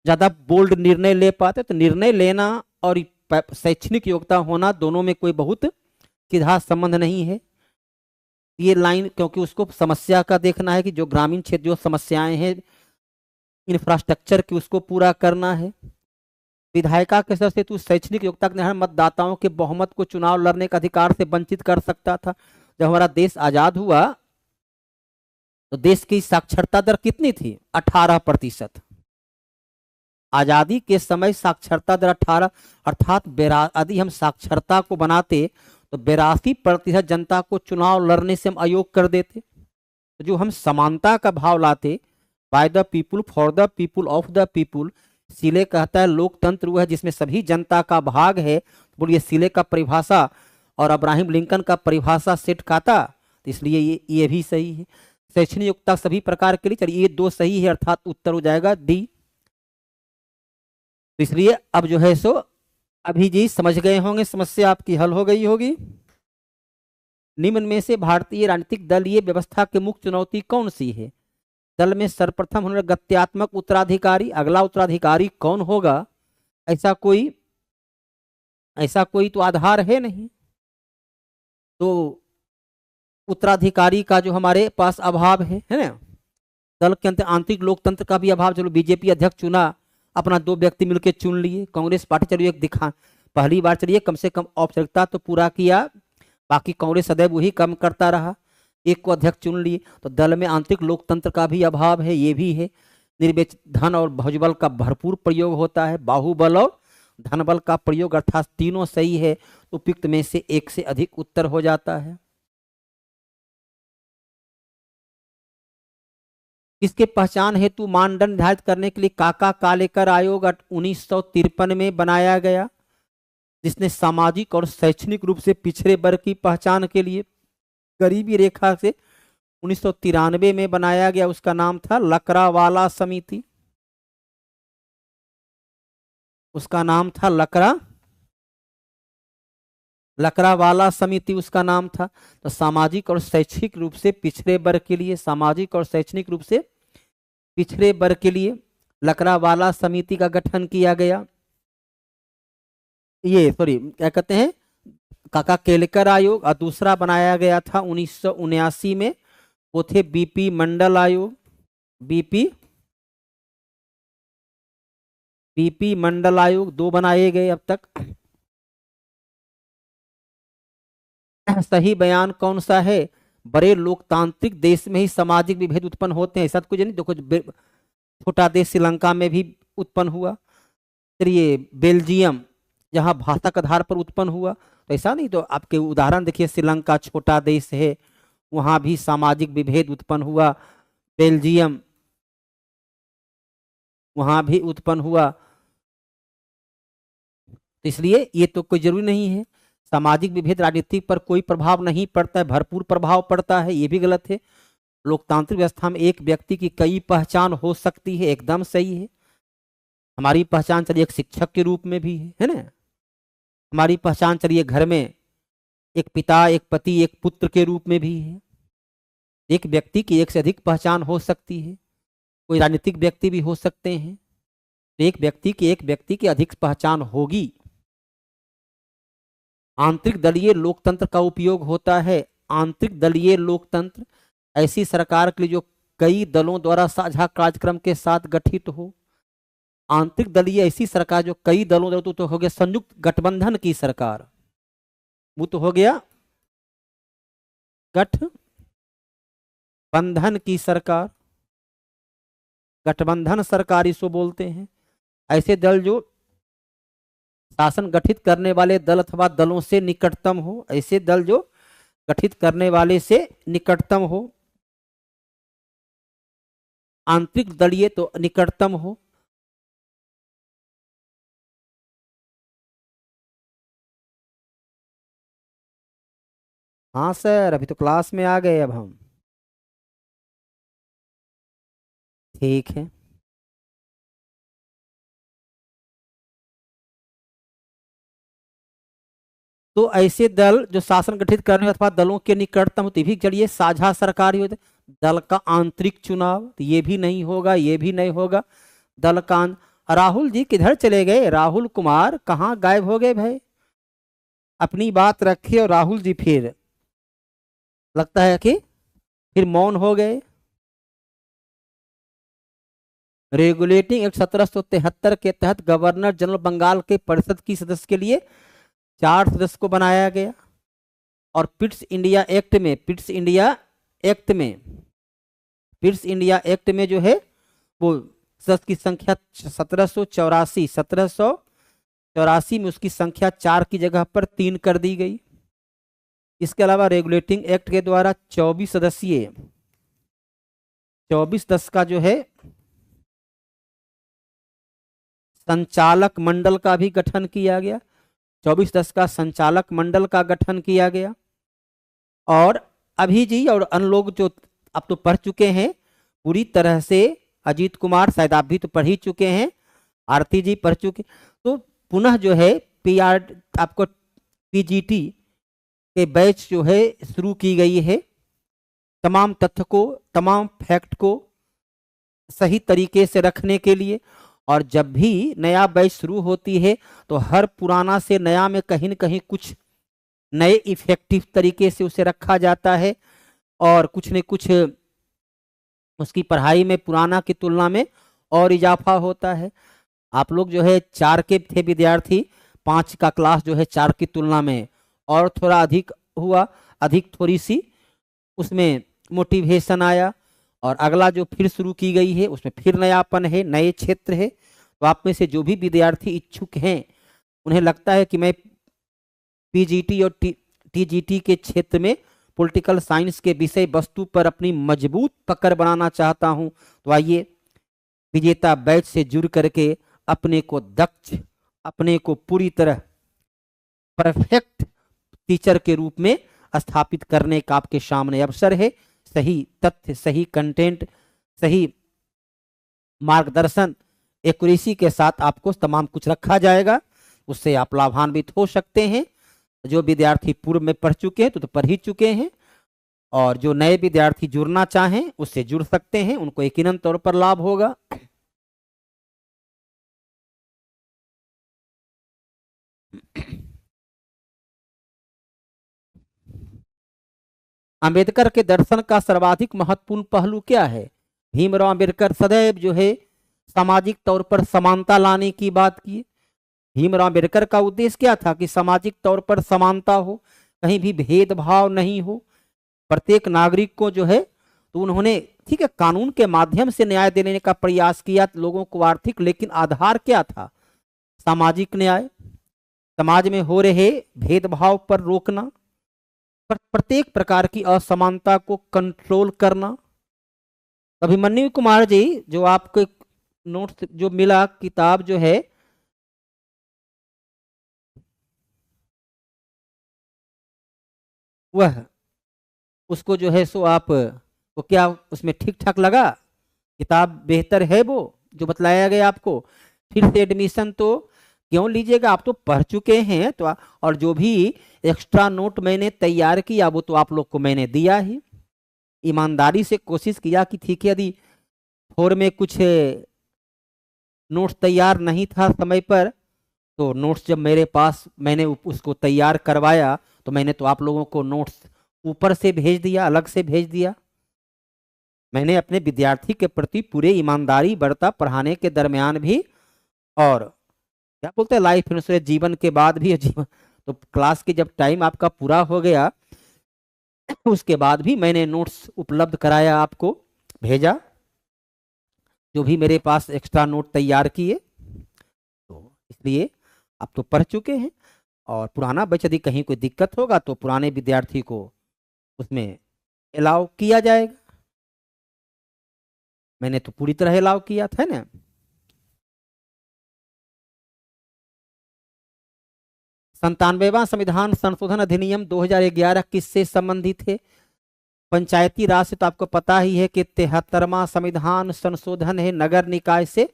ज्यादा बोल्ड निर्णय ले पाते। तो निर्णय लेना और शैक्षणिक योग्यता होना दोनों में कोई बहुत सीधा संबंध नहीं है। ये लाइन, क्योंकि उसको समस्या का देखना है कि जो ग्रामीण क्षेत्र जो समस्याएं हैं इंफ्रास्ट्रक्चर की, उसको पूरा करना है। विधायिका के स्तर से तो शैक्षणिक योग्यता के निर्धारण मतदाताओं के बहुमत को चुनाव लड़ने का अधिकार से वंचित कर सकता था। जब हमारा देश आजाद हुआ तो देश की साक्षरता दर कितनी थी? 18%। आजादी के समय साक्षरता दर 18, अर्थात यदि हम साक्षरता को बनाते तो 82% जनता को चुनाव लड़ने से हम अयोग कर देते। तो जो हम समानता का भाव लाते, by the people, for the people, of the people, सीले कहता है लोकतंत्र वो है जिसमें सभी जनता का भाग है। बोलिए सीले का परिभाषा और अब्राहम लिंकन का परिभाषा सेट खाता, तो इसलिए ये भी सही है। शैक्षणिक योग्यता सभी प्रकार के लिए, चलिए ये 2 सही है, अर्थात उत्तर हो जाएगा डी। तो इसलिए अब जो है सो अभी जी समझ गए होंगे, समस्या आपकी हल हो गई होगी। निम्न में से भारतीय राजनीतिक दलीय व्यवस्था की मुख्य चुनौती कौन सी है? दल में सर्वप्रथम होने गत्यात्मक उत्तराधिकारी, अगला उत्तराधिकारी कौन होगा? ऐसा कोई तो आधार है नहीं। तो उत्तराधिकारी का जो हमारे पास अभाव है ना। दल के अंतर आंतरिक लोकतंत्र का भी अभाव। चलो बीजेपी अध्यक्ष चुना अपना 2 व्यक्ति मिलकर चुन लिए। कांग्रेस पार्टी चलिए एक दिखा, पहली बार चलिए कम से कम औपचारिकता तो पूरा किया, बाकी कांग्रेस सदैव वही काम करता रहा, एक को अध्यक्ष चुन लिए। तो दल में आंतरिक लोकतंत्र का भी अभाव है, ये भी है। निर्वेच धन और भुजबल का भरपूर प्रयोग होता है, बाहुबल और धनबल का प्रयोग, अर्थात तीनों सही है, तो उपयुक्त में से एक से अधिक उत्तर हो जाता है। इसके पहचान हेतु मानदंड निर्धारित करने के लिए काका कालेकर आयोग 1953 में बनाया गया, जिसने सामाजिक और शैक्षणिक रूप से पिछड़े वर्ग की पहचान के लिए गरीबी रेखा से 1993 में बनाया गया। उसका नाम था लकड़ावाला समिति, उसका नाम था लकड़ावाला समिति उसका नाम था। तो सामाजिक और शैक्षिक रूप से पिछड़े वर्ग के लिए, सामाजिक और शैक्षणिक रूप से पिछड़े वर्ग के लिए लकड़ावाला समिति का गठन किया गया। ये क्या कहते हैं, काका केलकर आयोग। और दूसरा बनाया गया था 1979 में, वो थे बीपी मंडल आयोग। बीपी मंडल आयोग 2 बनाए गए अब तक। सही बयान कौन सा है? बड़े लोकतांत्रिक देश में ही सामाजिक विभेद उत्पन्न होते हैं, ऐसा तो कुछ नहीं। देखो छोटा देश श्रीलंका में भी उत्पन्न हुआ, फिर ये बेल्जियम जहां भाषा के आधार पर उत्पन्न हुआ, तो ऐसा नहीं। तो आपके उदाहरण देखिए, श्रीलंका छोटा देश है, वहां भी सामाजिक विभेद उत्पन्न हुआ। बेल्जियम वहां भी उत्पन्न हुआ। तो इसलिए ये तो कोई जरूरी नहीं है। सामाजिक विभेद राजनीति पर कोई प्रभाव नहीं पड़ता है, भरपूर प्रभाव पड़ता है, ये भी गलत है। लोकतांत्रिक व्यवस्था में एक व्यक्ति की कई पहचान हो सकती है, एकदम सही है। हमारी पहचान चलिए एक शिक्षक के रूप में भी है ना। हमारी पहचान चलिए घर में एक पिता, एक पति, एक पुत्र के रूप में भी है। एक व्यक्ति की एक से अधिक पहचान हो सकती है, कोई राजनीतिक व्यक्ति भी हो सकते हैं। तो एक व्यक्ति की अधिक पहचान होगी। आंतरिक दलीय लोकतंत्र का उपयोग होता है। आंतरिक दलीय लोकतंत्र ऐसी सरकार के लिए जो कई दलों द्वारा साझा कार्यक्रम के साथ गठित हो। आंतरिक दलीय ऐसी सरकार जो कई दलों द्वारा, तो हो गया संयुक्त गठबंधन की सरकार, वो तो हो गया गठबंधन की सरकार, गठबंधन सरकार इसको बोलते हैं। ऐसे दल जो शासन गठित करने वाले दल अथवा दलों से निकटतम हो, ऐसे दल जो गठित करने वाले से निकटतम हो। आंतरिक दलीय तो निकटतम हो। हाँ सर, अभी तो क्लास में आ गए अब हम। ठीक है, तो ऐसे दल जो शासन गठित करने अथवा दलों के निकटतम होती भी चलिए साझा सरकार ही होती। दल का आंतरिक चुनाव, तो ये भी नहीं होगा, ये भी नहीं होगा। दल का राहुल जी किधर चले गए? राहुल कुमार कहाँ गायब हो गए भाई? अपनी बात रखिए। और राहुल जी फिर लगता है कि फिर मौन हो गए। रेगुलेटिंग एक्ट 1773 के तहत गवर्नर जनरल बंगाल के परिषद की सदस्य के लिए 4 सदस्य को बनाया गया। और पिट्स इंडिया एक्ट में जो है वो सदस्य की संख्या 1784 में उसकी संख्या 4 की जगह पर 3 कर दी गई। इसके अलावा रेगुलेटिंग एक्ट के द्वारा 24 सदस्य का जो है संचालक मंडल का भी गठन किया गया। 24 सदस्य का संचालक मंडल का गठन किया गया। और अभी जी और अन्य लोग जो आप तो पढ़ चुके हैं पूरी तरह से, अजीत कुमार शायद आप भी तो पढ़ ही चुके हैं, आरती जी पढ़ चुके, तो पुनः जो है आपको पीजीटी के बैच जो है शुरू की गई है। तमाम तथ्य को, तमाम फैक्ट को सही तरीके से रखने के लिए। और जब भी नया बैच शुरू होती है तो हर पुराना से नया में कहीं न कहीं कुछ नए इफेक्टिव तरीके से उसे रखा जाता है, और कुछ न कुछ उसकी पढ़ाई में पुराना की तुलना में और इजाफा होता है। आप लोग जो है 4 के थे विद्यार्थी, 5 का क्लास जो है 4 की तुलना में और थोड़ा अधिक हुआ, अधिक थोड़ी सी उसमें मोटिवेशन आया। और अगला जो फिर शुरू की गई है उसमें फिर नयापन है, नए क्षेत्र है। तो आप में से जो भी विद्यार्थी इच्छुक हैं, उन्हें लगता है कि मैं पीजीटी और टीजीटी के क्षेत्र में पॉलिटिकल साइंस के विषय वस्तु पर अपनी मजबूत पकड़ बनाना चाहता हूं, तो आइए विजेता बैच से जुड़ करके अपने को दक्ष, अपने को पूरी तरह परफेक्ट टीचर के रूप में स्थापित करने का आपके सामने अवसर है। सही तथ्य, सही कंटेंट, सही मार्गदर्शन, एक्यूरेसी के साथ आपको तमाम कुछ रखा जाएगा, उससे आप लाभान्वित हो सकते हैं। जो विद्यार्थी पूर्व में पढ़ चुके हैं तो पढ़ ही चुके हैं, और जो नए विद्यार्थी जुड़ना चाहें उससे जुड़ सकते हैं, उनको यकीनन तौर पर लाभ होगा। अंबेडकर के दर्शन का सर्वाधिक महत्वपूर्ण पहलू क्या है? भीमराव अंबेडकर सदैव जो है सामाजिक तौर पर समानता लाने की बात की। भीमराव अंबेडकर का उद्देश्य क्या था? कि सामाजिक तौर पर समानता हो, कहीं भी भेदभाव नहीं हो, प्रत्येक नागरिक को जो है, तो उन्होंने ठीक है कानून के माध्यम से न्याय देने का प्रयास किया लोगों को आर्थिक, लेकिन आधार क्या था? सामाजिक न्याय, समाज में हो रहे भेदभाव पर रोकना, प्रत्येक प्रकार की असमानता को कंट्रोल करना। अभिमन्यु कुमार जी, जो आपको नोट्स जो मिला किताब जो है, वह उसको जो है सो आप वो क्या उसमें ठीक ठाक लगा? किताब बेहतर है वो जो बतलाया गया आपको? फिर से एडमिशन तो क्यों लीजिएगा, आप तो पढ़ चुके हैं। तो और जो भी एक्स्ट्रा नोट मैंने तैयार किया वो तो आप लोग को मैंने दिया ही। ईमानदारी से कोशिश किया कि ठीक है, यदि फोर में कुछ नोट्स तैयार नहीं था समय पर, तो नोट्स जब मेरे पास मैंने उसको तैयार करवाया, तो मैंने तो आप लोगों को नोट्स ऊपर से भेज दिया, अलग से भेज दिया। मैंने अपने विद्यार्थी के प्रति पूरे ईमानदारी बरता, पढ़ाने के दरमियान भी, और क्या बोलते हैं लाइफ इंश्योरेंस, जीवन के बाद भी जीवन। तो क्लास के जब टाइम आपका पूरा हो गया, उसके बाद भी मैंने नोट्स उपलब्ध कराया, आपको भेजा, जो भी मेरे पास एक्स्ट्रा नोट तैयार किए। तो इसलिए आप तो पढ़ चुके हैं, और पुराना बैच यदि कहीं कोई दिक्कत होगा तो पुराने विद्यार्थी को उसमें अलाउ किया जाएगा। मैंने तो पूरी तरह अलाउ किया था ना। संतानवेवां संविधान संशोधन अधिनियम 2011 किससे संबंधित है? पंचायती राज से तो आपको पता ही है कि 73वां संविधान संशोधन है नगर निकाय से।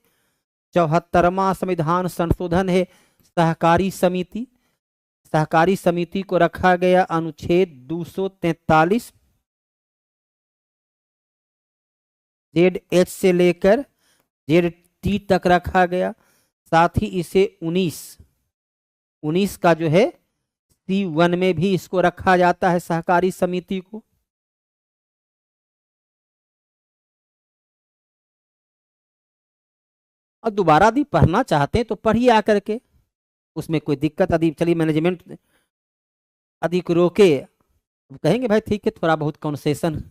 74वां संविधान संशोधन है सहकारी समिति। सहकारी समिति को रखा गया अनुच्छेद 243 ZH से लेकर ZT तक रखा गया। साथ ही इसे 19 का जो है C1 में भी इसको रखा जाता है सहकारी समिति को। और दोबारा यदि पढ़ना चाहते हैं तो पढ़िए आकर के, उसमें कोई दिक्कत यदि चलिए मैनेजमेंट अधिक रोके, कहेंगे भाई ठीक है थोड़ा बहुत कंसेशन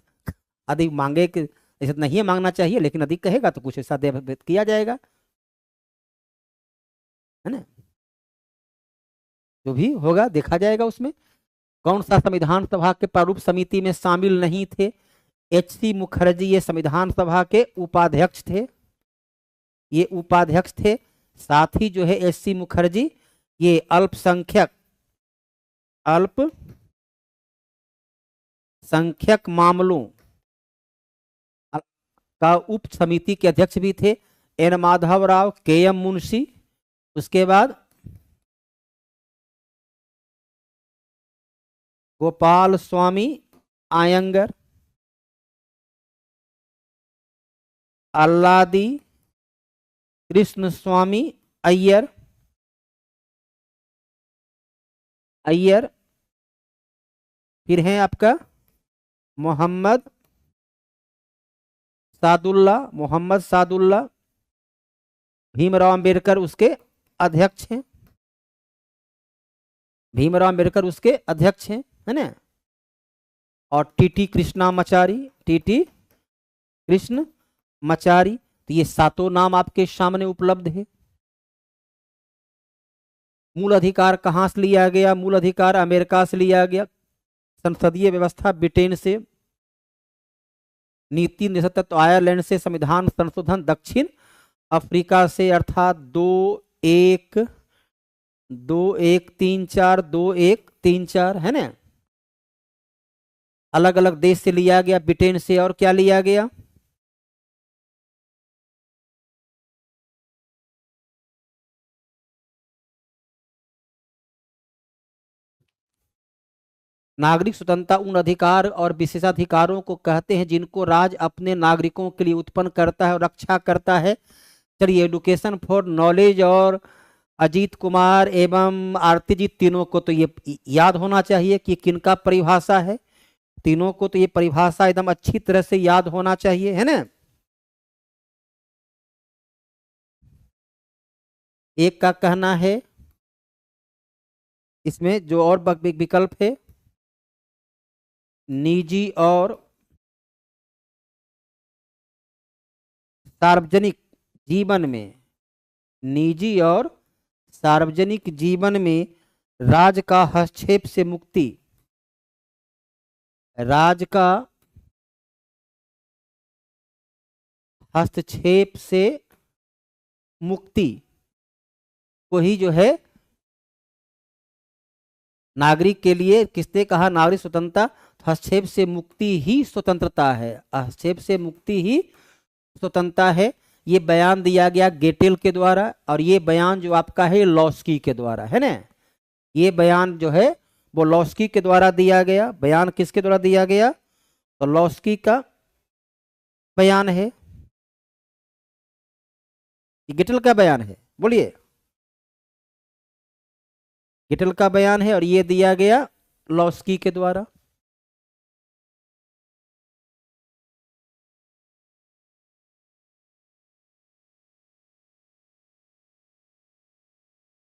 अधिक मांगे, कि ऐसा नहीं मांगना चाहिए, लेकिन अधिक कहेगा तो कुछ ऐसा दे किया जाएगा, है ना? जो भी होगा देखा जाएगा उसमें। कौन सा संविधान सभा के प्रारूप समिति में शामिल नहीं थे? HC मुखर्जी, ये संविधान सभा के उपाध्यक्ष थे, ये उपाध्यक्ष थे। साथ ही जो है HC मुखर्जी ये अल्पसंख्यक मामलों का उप समिति के अध्यक्ष भी थे। N माधव राव, KM मुंशी, उसके बाद गोपाल स्वामी आयंगर, अल्लादी कृष्ण स्वामी अय्यर, फिर है आपका मोहम्मद सादुल्ला, भीमराव अंबेडकर उसके अध्यक्ष हैं, भीमराव अंबेडकर उसके अध्यक्ष हैं, है ना। और टीटी कृष्णामाचारी, टीटी कृष्ण माचारी, तो ये सातों नाम आपके सामने उपलब्ध है। मूल अधिकार कहां से लिया गया? मूल अधिकार अमेरिका से लिया गया। संसदीय व्यवस्था ब्रिटेन से, नीति निषेधत्व आयरलैंड से, संविधान संशोधन दक्षिण अफ्रीका से, अर्थात 2-1-3-4 है ना। अलग अलग देश से लिया गया, ब्रिटेन से, और क्या लिया गया? नागरिक स्वतंत्रता उन अधिकार और विशेषाधिकारों को कहते हैं जिनको राज्य अपने नागरिकों के लिए उत्पन्न करता है और रक्षा करता है। चलिए, एडुकेशन फॉर नॉलेज और अजीत कुमार एवं आरती जी, तीनों को तो ये याद होना चाहिए कि किनका परिभाषा है। तीनों को तो ये परिभाषा एकदम अच्छी तरह से याद होना चाहिए, है ना। एक का कहना है, इसमें जो और विकल्प है, निजी और सार्वजनिक जीवन में, निजी और सार्वजनिक जीवन में राज्य का हस्तक्षेप से मुक्ति, राज्य का हस्तक्षेप से मुक्ति को ही जो है नागरिक के लिए, किसने कहा नागरिक स्वतंत्रता? हस्तक्षेप से मुक्ति ही स्वतंत्रता है, हस्तक्षेप से मुक्ति ही स्वतंत्रता है। ये बयान दिया गया गेटेल के द्वारा, और ये बयान जो आपका है लॉस्की के द्वारा, है ना। ये बयान जो है वो लॉस्की के द्वारा दिया गया। बयान किसके द्वारा दिया गया? तो लॉस्की का बयान है, गेटेल का बयान है, बोलिए। गेटेल का बयान है और ये दिया गया लॉस्की के द्वारा।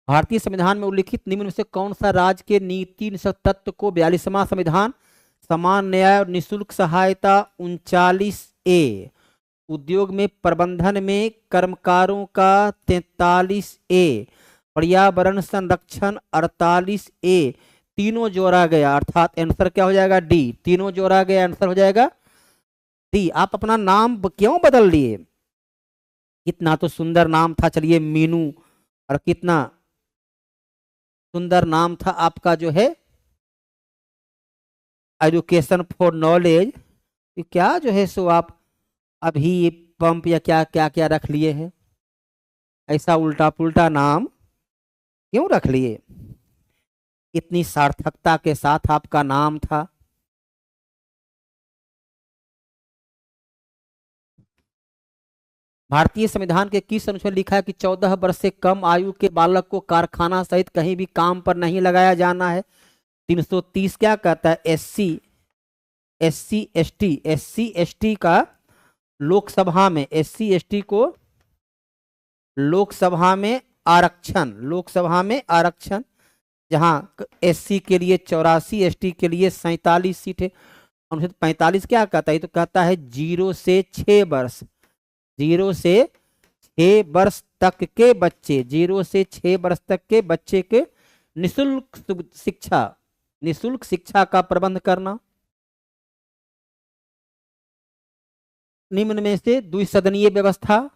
भारतीय संविधान में उल्लिखित निम्न में से कौन सा राज्य के नीति निषेध तत्व को 42वां संविधान? समान न्याय और निःशुल्क सहायता 39A, उद्योग में प्रबंधन में कर्मकारों का 43A, पर्यावरण संरक्षण 48A, तीनों जोड़ा गया, अर्थात आंसर क्या हो जाएगा? डी। तीनों जोड़ा गया, आंसर हो जाएगा डी। आप अपना नाम क्यों बदल लिए? कितना तो सुंदर नाम था, चलिए मीनू, और कितना सुंदर नाम था आपका जो है एजुकेशन फॉर नॉलेज। क्या जो है सो आप अभी पंप या क्या क्या क्या रख लिए हैं? ऐसा उल्टा पुल्टा नाम क्यों रख लिए? इतनी सार्थकता के साथ आपका नाम था। भारतीय संविधान के किस अनुच्छेद लिखा है कि 14 वर्ष से कम आयु के बालक को कारखाना सहित कहीं भी काम पर नहीं लगाया जाना है? 330 क्या कहता है? एससी एसटी का लोकसभा में, एससी एसटी को लोकसभा में आरक्षण, जहां एससी के लिए 84, एसटी के लिए 47 सीट है। अनुच्छेद 45 क्या कहता है? तो कहता है 0 से 6 वर्ष, 0 से 6 वर्ष तक के बच्चे, 0 से 6 वर्ष तक के बच्चे के निःशुल्क शिक्षा का प्रबंध करना। निम्न में से द्विसदनीय व्यवस्था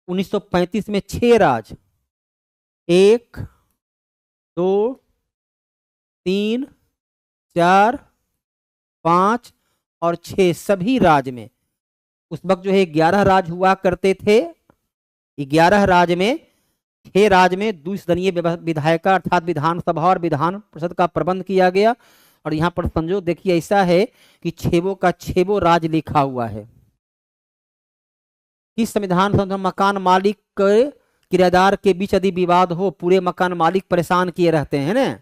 1935 में 6 राज्य, 1, 2, 3, 4, 5 और 6 सभी राज्य में, उस वक्त जो है 11 राज्य हुआ करते थे। 11 राज्य में 6 राज्य में द्विसदनीय विधायिका अर्थात विधानसभा और विधान परिषद का प्रबंध किया गया। और यहाँ पर संजोग देखिए ऐसा है कि 6 का 6 राज्य लिखा हुआ है। किस संविधान से मकान मालिक किराएदार के बीच यदि विवाद हो, पूरे मकान मालिक परेशान किए रहते हैं ना,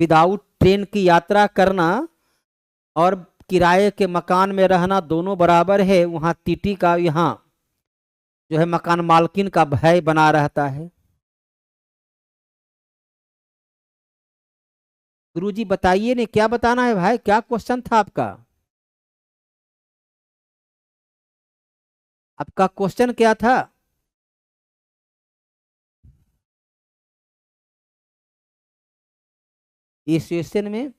विदाउट ट्रेन की यात्रा करना और किराए के मकान में रहना दोनों बराबर है, वहां टीटी का यहाँ जो है मकान मालकिन का भय बना रहता है। गुरुजी बताइए ने, क्या बताना है भाई, क्या क्वेश्चन था आपका? आपका क्वेश्चन क्या था? इस सेशन में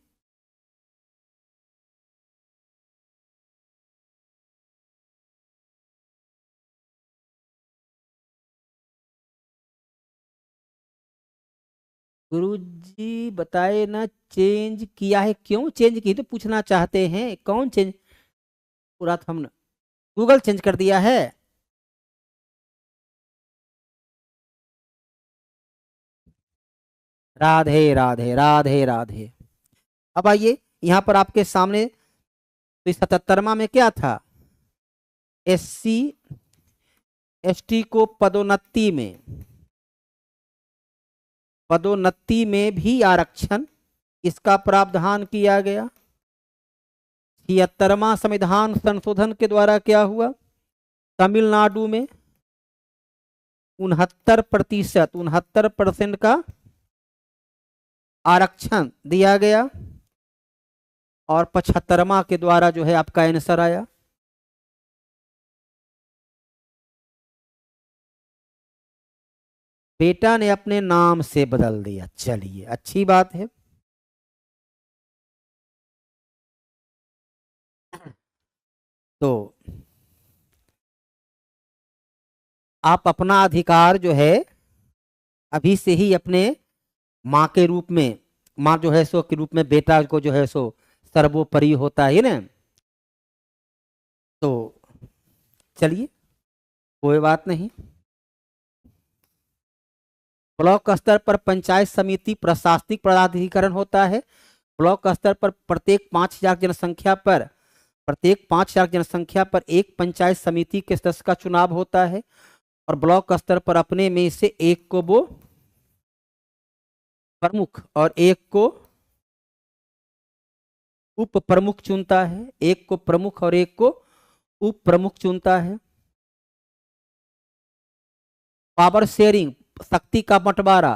गुरुजी बताए ना, चेंज किया है, क्यों चेंज की तो पूछना चाहते हैं, कौन चेंज? पूरा तो हमने गूगल चेंज कर दिया है। राधे राधे राधे राधे। अब आइए यहाँ पर आपके सामने, तो इस 77वां में क्या था? SC ST को पदोन्नति में भी आरक्षण, इसका प्रावधान किया गया। 76वां संविधान संशोधन के द्वारा क्या हुआ? तमिलनाडु में 69% का आरक्षण दिया गया, और 75वां के द्वारा जो है आपका आंसर आया। बेटा ने अपने नाम से बदल दिया, चलिए अच्छी बात है। तो आप अपना अधिकार जो है अभी से ही अपने माँ के रूप में, माँ जो है सो के रूप में बेटा को जो है सो सर्वोपरि होता है ना। तो चलिए कोई बात नहीं। ब्लॉक स्तर पर पंचायत समिति प्रशासनिक पदाधिकरण होता है। ब्लॉक स्तर पर प्रत्येक 5,000 जनसंख्या पर एक पंचायत समिति के सदस्य का चुनाव होता है, और ब्लॉक स्तर पर अपने में से एक को वो प्रमुख और एक को उप प्रमुख चुनता है, एक को प्रमुख और एक को उप प्रमुख चुनता है। पावर शेयरिंग, शक्ति का बंटवारा,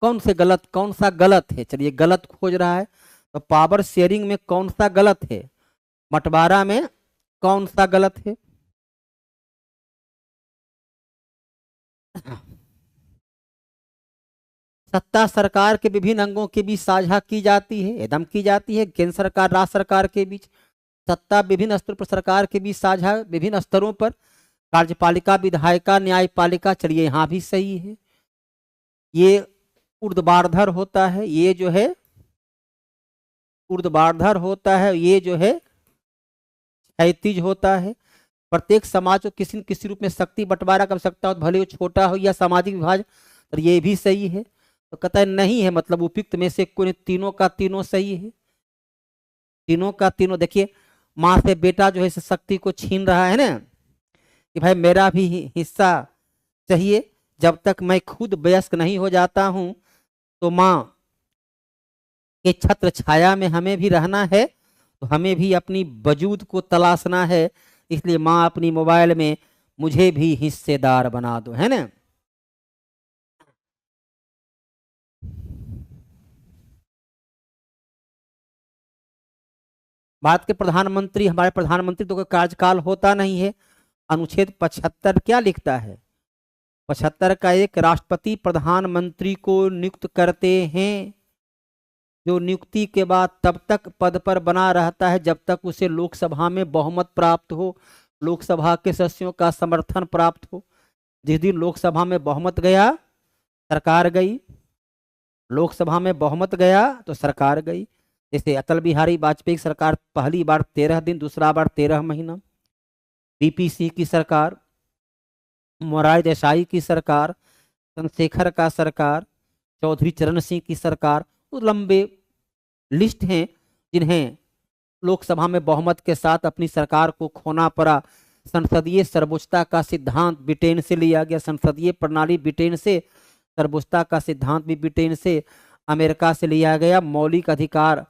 कौन सा गलत है? चलिए गलत खोज रहा है, तो पावर शेयरिंग में कौन सा गलत है, बंटवारा में कौन सा गलत है? सत्ता सरकार के विभिन्न अंगों के बीच साझा की जाती है, एकदम की जाती है। केंद्र सरकार राज्य सरकार के बीच सत्ता विभिन्न स्तरों पर सरकार के बीच साझा, विभिन्न स्तरों पर कार्यपालिका, विधायिका, न्यायपालिका, चलिए यहाँ भी सही है। ये ऊर्ध्वाधर होता है, ये जो है ऊर्ध्वाधर होता है, ये जो है क्षैतिज होता है। प्रत्येक समाज को किसी न किसी रूप में शक्ति बंटवारा कर सकता हो, भले वो छोटा हो या सामाजिक विभाजन, तो ये भी सही है। तो कहता है नहीं है, मतलब उपयुक्त में से कोई तीनों का तीनों सही है, तीनों का तीनों। देखिए माँ से बेटा जो है शक्ति को छीन रहा है ना, कि भाई मेरा भी हिस्सा चाहिए। जब तक मैं खुद वयस्क नहीं हो जाता हूं तो माँ के छत्र छाया में हमें भी रहना है, तो हमें भी अपनी वजूद को तलाशना है। इसलिए माँ अपनी मोबाइल में मुझे भी हिस्सेदार बना दो, है ना। भारत के प्रधानमंत्री, हमारे प्रधानमंत्री तो कोई कार्यकाल होता नहीं है। अनुच्छेद 75 क्या लिखता है? 75 का एक, राष्ट्रपति प्रधानमंत्री को नियुक्त करते हैं, जो नियुक्ति के बाद तब तक पद पर बना रहता है जब तक उसे लोकसभा में बहुमत प्राप्त हो, लोकसभा के सदस्यों का समर्थन प्राप्त हो। जिस दिन लोकसभा में बहुमत गया, सरकार गई। लोकसभा में बहुमत गया तो सरकार गई। जैसे अटल बिहारी वाजपेयी सरकार पहली बार 13 दिन, दूसरा बार 13 महीना। बीपी सिंह की सरकार, मोरारजी देसाई की सरकार, चंद्रशेखर का सरकार, चौधरी चरण सिंह की सरकार, तो लंबे लिस्ट हैं जिन्हें लोकसभा में बहुमत के साथ अपनी सरकार को खोना पड़ा। संसदीय सर्वोच्चता का सिद्धांत ब्रिटेन से लिया गया, संसदीय प्रणाली ब्रिटेन से, सर्वोच्चता का सिद्धांत भी ब्रिटेन से, अमेरिका से लिया गया। मौलिक अधिकार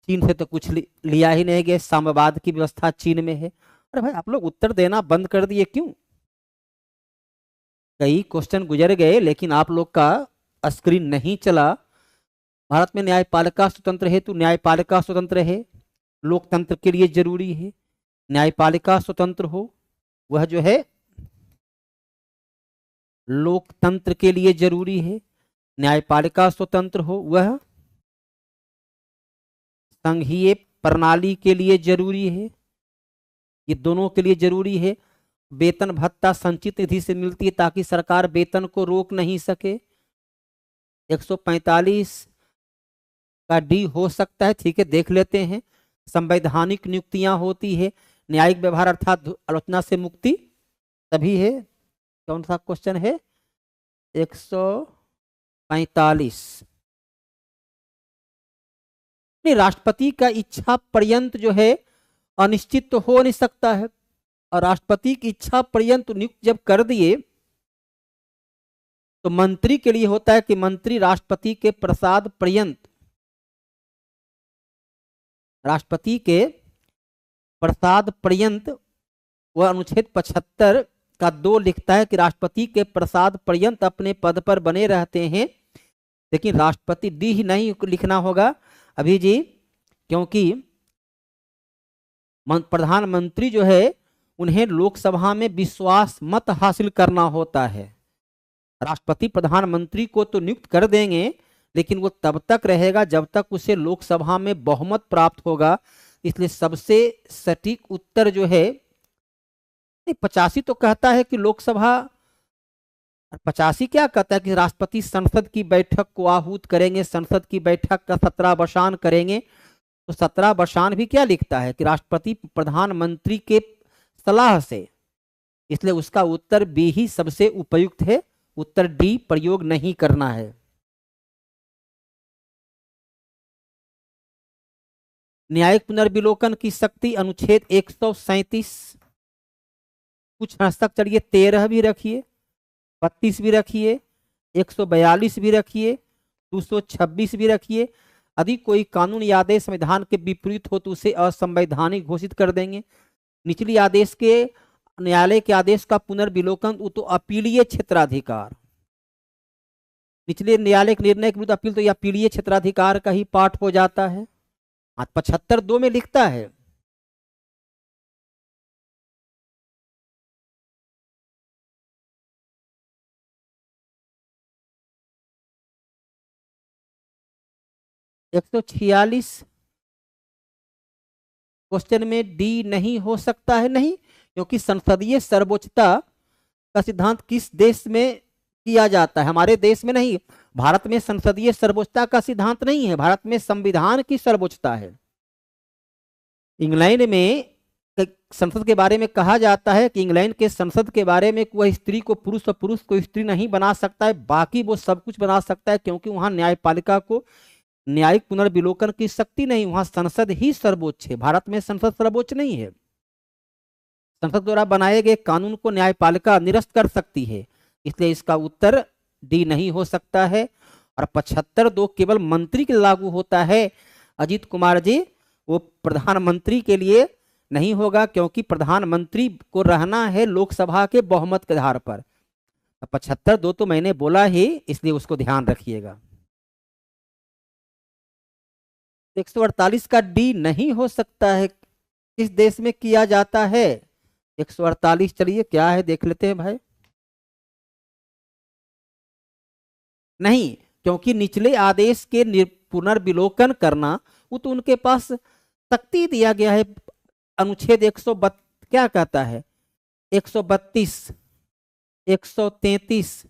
चीन से तो कुछ लिया ही नहीं गया, साम्यवाद की व्यवस्था चीन में है। अरे भाई आप लोग उत्तर देना बंद कर दिए क्यों? कई क्वेश्चन गुजर गए लेकिन आप लोग का स्क्रीन नहीं चला। भारत में न्यायपालिका स्वतंत्र है तो न्यायपालिका स्वतंत्र है, लोकतंत्र के लिए जरूरी है न्यायपालिका स्वतंत्र हो, वह जो है लोकतंत्र के लिए जरूरी है न्यायपालिका स्वतंत्र हो, वह संघीय प्रणाली के लिए जरूरी है, ये दोनों के लिए जरूरी है। वेतन भत्ता संचित निधि से मिलती है ताकि सरकार वेतन को रोक नहीं सके। 145 का डी हो सकता है, ठीक है देख लेते हैं। संवैधानिक नियुक्तियां होती है, न्यायिक व्यवहार अर्थात आलोचना से मुक्ति तभी है। कौन सा क्वेश्चन है? 145। राष्ट्रपति का इच्छा पर्यंत जो है अनिश्चित तो हो नहीं सकता है, और राष्ट्रपति की इच्छा पर्यंत नियुक्त जब कर दिए तो मंत्री के लिए होता है कि मंत्री राष्ट्रपति के प्रसाद पर्यंत, राष्ट्रपति के प्रसाद पर्यंत, वह अनुच्छेद 75 का 2 लिखता है कि राष्ट्रपति के प्रसाद पर्यंत अपने पद पर बने रहते हैं। लेकिन राष्ट्रपति डी ही नहीं लिखना होगा अभी जी, क्योंकि प्रधानमंत्री जो है उन्हें लोकसभा में विश्वास मत हासिल करना होता है। राष्ट्रपति प्रधानमंत्री को तो नियुक्त कर देंगे लेकिन वो तब तक रहेगा जब तक उसे लोकसभा में बहुमत प्राप्त होगा। इसलिए सबसे सटीक उत्तर जो है 85 तो कहता है कि लोकसभा, 85 क्या कहता है कि राष्ट्रपति संसद की बैठक को आहूत करेंगे, संसद की बैठक का 17 करेंगे। तो 17 भी क्या लिखता है कि राष्ट्रपति प्रधानमंत्री के सलाह से, इसलिए उसका उत्तर बी ही सबसे उपयुक्त है, उत्तर डी प्रयोग नहीं करना है। न्यायिक पुनर्विलोकन की शक्ति अनुच्छेद 137, कुछ हद तक चलिए 13 भी रखिए, 32 भी रखिए, 142 भी रखिए, 226 भी रखिए। यदि कोई कानून या आदेश संविधान के विपरीत हो तो उसे असंवैधानिक घोषित कर देंगे। निचली आदेश के न्यायालय के आदेश का पुनर्विलोकन तो अपीलीय क्षेत्राधिकार, निचले न्यायालय के निर्णय के विरुद्ध अपील तो यह अपीलीय क्षेत्राधिकार का ही पाठ हो जाता है। 75(2) में लिखता है एक 146 क्वेश्चन में डी नहीं हो सकता है, नहीं, क्योंकि संसदीय सर्वोच्चता का सिद्धांत किस देश में किया जाता है? हमारे देश में नहीं। भारत में संसदीय सर्वोच्चता का सिद्धांत नहीं है, भारत में संविधान की सर्वोच्चता है। इंग्लैंड में संसद के बारे में कहा जाता है कि इंग्लैंड के संसद के बारे में वह स्त्री को पुरुष और पुरुष को स्त्री नहीं बना सकता है, बाकी वो सब कुछ बना सकता है, क्योंकि वहां न्यायपालिका को न्यायिक पुनर्विलोकन की शक्ति नहीं, वहां संसद ही सर्वोच्च है। भारत में संसद सर्वोच्च नहीं है। संसद द्वारा बनाए गए कानून को न्यायपालिका निरस्त कर सकती है, इसलिए इसका उत्तर डी नहीं हो सकता है। और 75(2) केवल मंत्री के लागू होता है अजीत कुमार जी, वो प्रधानमंत्री के लिए नहीं होगा, क्योंकि प्रधानमंत्री को रहना है लोकसभा के बहुमत के आधार पर। 75(2) तो मैंने बोला ही, इसलिए उसको ध्यान रखिएगा। 148 का डी नहीं हो सकता है, किस देश में किया जाता है? 148 चलिए क्या है देख लेते हैं भाई। नहीं, क्योंकि निचले आदेश के पुनर्विलोकन करना वो तो उनके पास शक्ति दिया गया है। अनुच्छेद 132 क्या कहता है? 132, 133,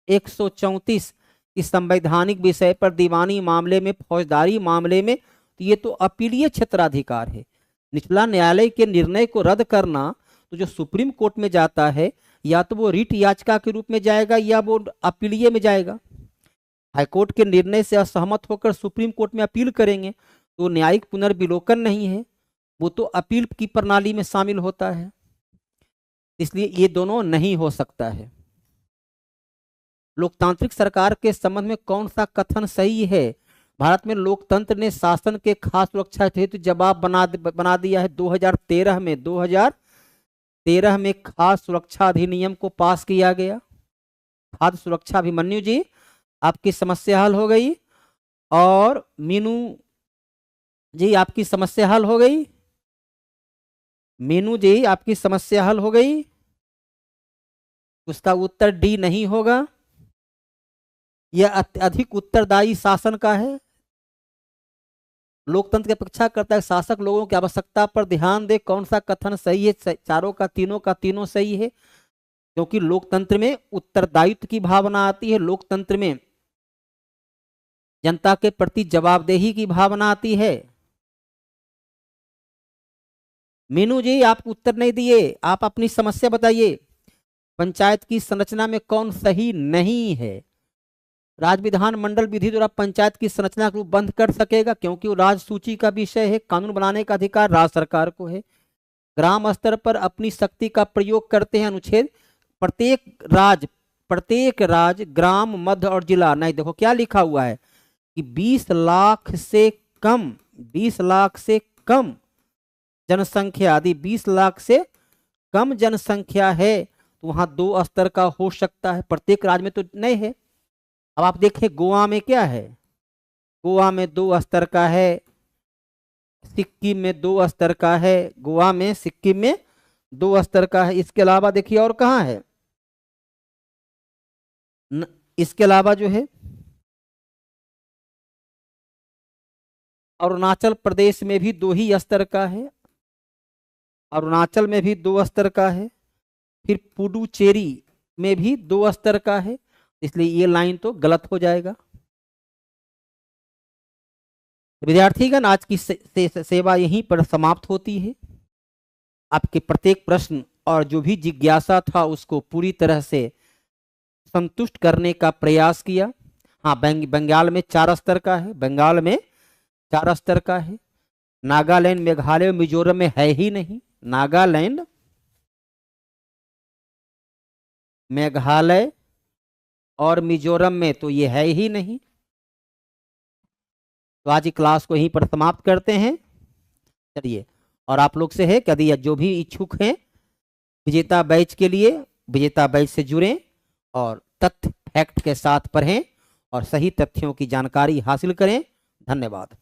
134 इस संवैधानिक विषय पर दीवानी मामले में, फौजदारी मामले में, तो ये तो अपीलीय क्षेत्राधिकार है। निचला न्यायालय के निर्णय को रद्द करना तो जो सुप्रीम कोर्ट में जाता है, या तो वो रिट याचिका के रूप में जाएगा या वो अपीलीय में जाएगा। हाईकोर्ट के निर्णय से असहमत होकर सुप्रीम कोर्ट में अपील करेंगे तो न्यायिक पुनर्विलोकन नहीं है, वो तो अपील की प्रणाली में शामिल होता है। इसलिए ये दोनों नहीं हो सकता है। लोकतांत्रिक सरकार के संबंध में कौन सा कथन सही है? भारत में लोकतंत्र ने शासन के खास सुरक्षा हेतु जवाब बना दिया है। 2013 में खास सुरक्षा अधिनियम को पास किया गया। खाद्य सुरक्षा अभिमन्यु जी, आपकी समस्या हल हो गई। और मीनू जी, आपकी समस्या हल हो गई। मीनू जी, आपकी समस्या हल हो गई। उसका उत्तर डी नहीं होगा। यह अधिक उत्तरदायी शासन का है। लोकतंत्र की अपेक्षा करता है शासक लोगों की आवश्यकता पर ध्यान दे। कौन सा कथन सही है? चारों का तीनों सही है, क्योंकि लोकतंत्र में उत्तरदायित्व की भावना आती है, लोकतंत्र में जनता के प्रति जवाबदेही की भावना आती है। मीनू जी, आप उत्तर नहीं दिए, आप अपनी समस्या बताइए। पंचायत की संरचना में कौन सही नहीं है? राज्य विधानमंडल विधि द्वारा पंचायत की संरचना को बंद कर सकेगा, क्योंकि वो राज्य सूची का विषय है। कानून बनाने का अधिकार राज्य सरकार को है। ग्राम स्तर पर अपनी शक्ति का प्रयोग करते हैं। अनुच्छेद प्रत्येक राज्य ग्राम, मध्य और जिला, नहीं देखो क्या लिखा हुआ है कि 20 लाख से कम जनसंख्या, यदि 20 लाख से कम जनसंख्या है तो वहां 2 स्तर का हो सकता है। प्रत्येक राज्य में तो नहीं है। अब आप देखें गोवा में क्या है, गोवा में 2 स्तर का है, सिक्किम में 2 स्तर का है, गोवा में सिक्किम में 2 स्तर का है। इसके अलावा देखिए और कहाँ है, इसके अलावा जो है अरुणाचल प्रदेश में भी 2 ही स्तर का है, अरुणाचल में भी 2 स्तर का है। फिर पुडुचेरी में भी 2 स्तर का है, इसलिए ये लाइन तो गलत हो जाएगा। विद्यार्थीगण, आज की सेवा यहीं पर समाप्त होती है। आपके प्रत्येक प्रश्न और जो भी जिज्ञासा था उसको पूरी तरह से संतुष्ट करने का प्रयास किया। हाँ, बंगाल में 4 स्तर का है, बंगाल में 4 स्तर का है। नागालैंड, मेघालय, मिजोरम में है ही नहीं। नागालैंड, मेघालय और मिजोरम में तो ये है ही नहीं। तो आज की क्लास को यहीं पर समाप्त करते हैं। चलिए, और आप लोग से है कि यदि जो भी इच्छुक हैं विजेता बैच के लिए, विजेता बैच से जुड़ें और तथ्य फैक्ट के साथ पढ़ें और सही तथ्यों की जानकारी हासिल करें। धन्यवाद।